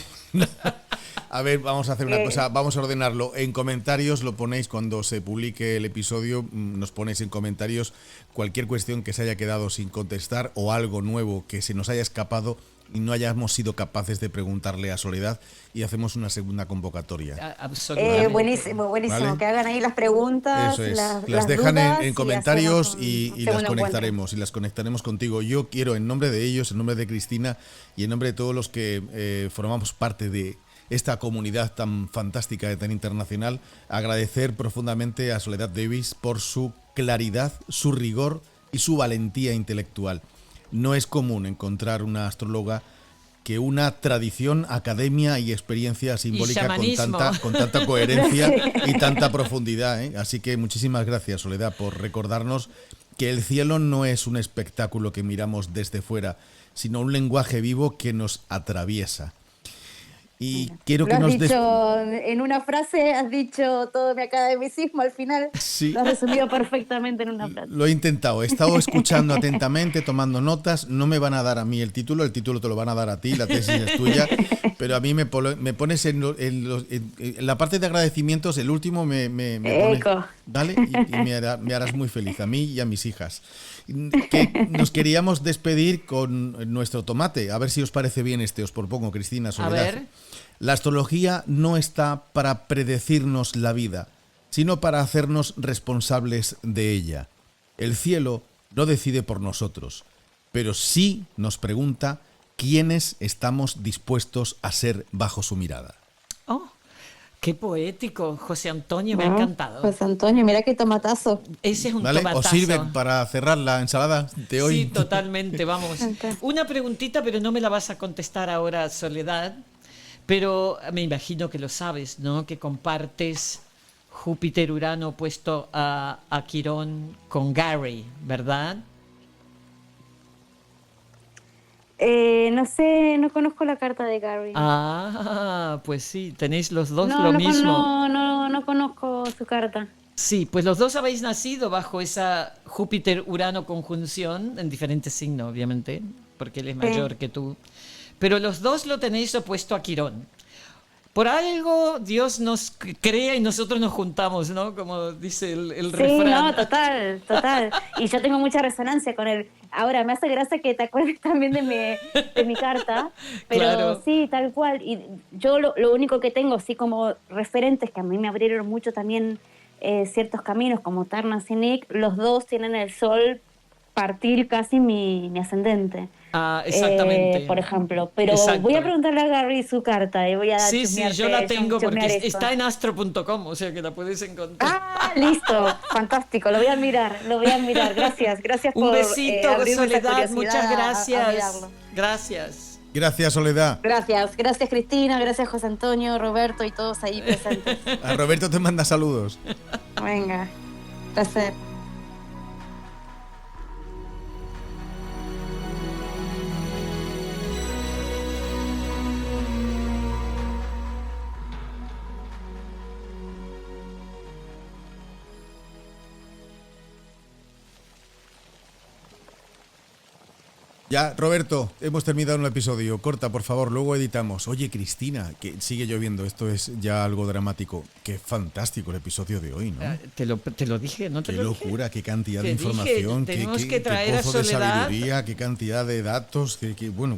A ver, vamos a hacer una cosa, vamos a ordenarlo. En comentarios lo ponéis cuando se publique el episodio, nos ponéis en comentarios cualquier cuestión que se haya quedado sin contestar o algo nuevo que se nos haya escapado y no hayamos sido capaces de preguntarle a Soledad, y hacemos una segunda convocatoria.
Absolutamente.
Buenísimo, buenísimo. ¿Vale? Que hagan ahí las preguntas.
Eso es.
Las
dejan
dudas
en comentarios y las
conectaremos.
Y las conectaremos contigo. Yo quiero, en nombre de ellos, en nombre de Cristina y en nombre de todos los que formamos parte de esta comunidad tan fantástica y tan internacional, agradecer profundamente a Soledad Davis por su claridad, su rigor y su valentía intelectual. No es común encontrar una astróloga que una tradición, academia y experiencia simbólica con tanta coherencia y tanta profundidad, ¿eh? Así que muchísimas gracias, Soledad, por recordarnos que el cielo no es un espectáculo que miramos desde fuera, sino un lenguaje vivo que nos atraviesa. Y quiero que nos
en una frase has dicho todo mi academicismo al final.
Sí.
Lo has resumido perfectamente en una frase.
Lo he intentado, he estado escuchando atentamente, tomando notas. No me van a dar a mí el título te lo van a dar a ti, la tesis es tuya, pero a mí me pones en la parte de agradecimientos, el último me pones, ¿vale? Y me harás muy feliz, a mí y a mis hijas. Que nos queríamos despedir con nuestro tomate, a ver si os parece bien os propongo, Cristina, Soledad.
A ver.
La astrología no está para predecirnos la vida, sino para hacernos responsables de ella. El cielo no decide por nosotros, pero sí nos pregunta quiénes estamos dispuestos a ser bajo su mirada.
Oh, Qué poético, José Antonio, me ha encantado.
José Antonio, mira qué tomatazo.
Ese es un
¿Vale?
tomatazo.
¿Os sirve para cerrar la ensalada de hoy?
Sí, totalmente, vamos. Una preguntita, pero no me la vas a contestar ahora, Soledad. Pero me imagino que lo sabes, ¿no? Que compartes Júpiter-Urano puesto a Quirón con Gary, ¿verdad?
No sé, no conozco la carta de Gary.
Ah, pues sí, tenéis los dos lo mismo.
No conozco su carta.
Sí, pues los dos habéis nacido bajo esa Júpiter-Urano conjunción, en diferentes signos, obviamente, porque él es mayor que tú. Pero los dos lo tenéis opuesto a Quirón. Por algo Dios nos crea y nosotros nos juntamos, ¿no? Como dice el refrán.
Sí, no, total. Y yo tengo mucha resonancia con él. Ahora, me hace gracia que te acuerdes también de mi carta, pero
Claro.
sí, tal cual. Y yo lo único que tengo, así como referentes, que a mí me abrieron mucho también ciertos caminos, como Tarnas y Nick, los dos tienen el sol partir casi mi ascendente.
Ah, exactamente.
Por ejemplo. Pero
Exacto.
voy a preguntarle a Gary su carta y voy a
Sí, yo la tengo porque
chusmear esto.
está en astro.com, o sea que la puedes encontrar.
Ah, listo, fantástico, lo voy a mirar. Gracias
Un
por
besito,
abrirme esa
Soledad,
curiosidad
muchas
a
gracias.
mirarlo.
Gracias.
Gracias, Soledad.
Gracias Cristina, gracias José Antonio, Roberto y todos ahí presentes.
A Roberto te manda saludos.
Venga, placer.
Ya, Roberto, hemos terminado un episodio. Corta, por favor, luego editamos. Oye, Cristina, que sigue lloviendo, esto es ya algo dramático. Qué fantástico el episodio de hoy, ¿no?
Te lo dije, ¿no te
Qué
lo dije?
locura, qué cantidad
Te
de
dije,
información,
tenemos
qué
que traer a
pozo de
Soledad.
sabiduría, qué cantidad de datos, bueno,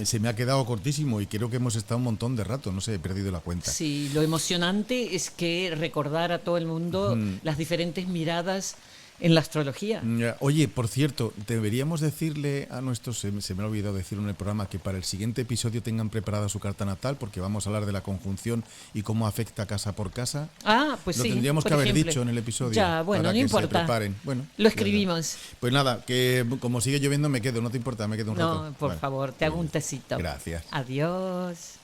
se me ha quedado cortísimo y creo que hemos estado un montón de rato, no sé, he perdido la cuenta.
Sí, lo emocionante es que recordar a todo el mundo las diferentes miradas en la astrología.
Oye, por cierto, deberíamos decirle a nuestros, se me ha olvidado decirlo en el programa, que para el siguiente episodio tengan preparada su carta natal, porque vamos a hablar de la conjunción y cómo afecta casa por casa.
Ah, pues
Lo
sí.
tendríamos
por
que haber
ejemplo.
dicho en el episodio.
Ya, bueno,
para
no
que
importa.
se preparen. Bueno,
Lo escribimos.
Pues nada, que como sigue lloviendo me quedo, no te importa, me quedo un rato.
No, por
Vale.
favor, te hago un tecito.
Gracias.
Adiós.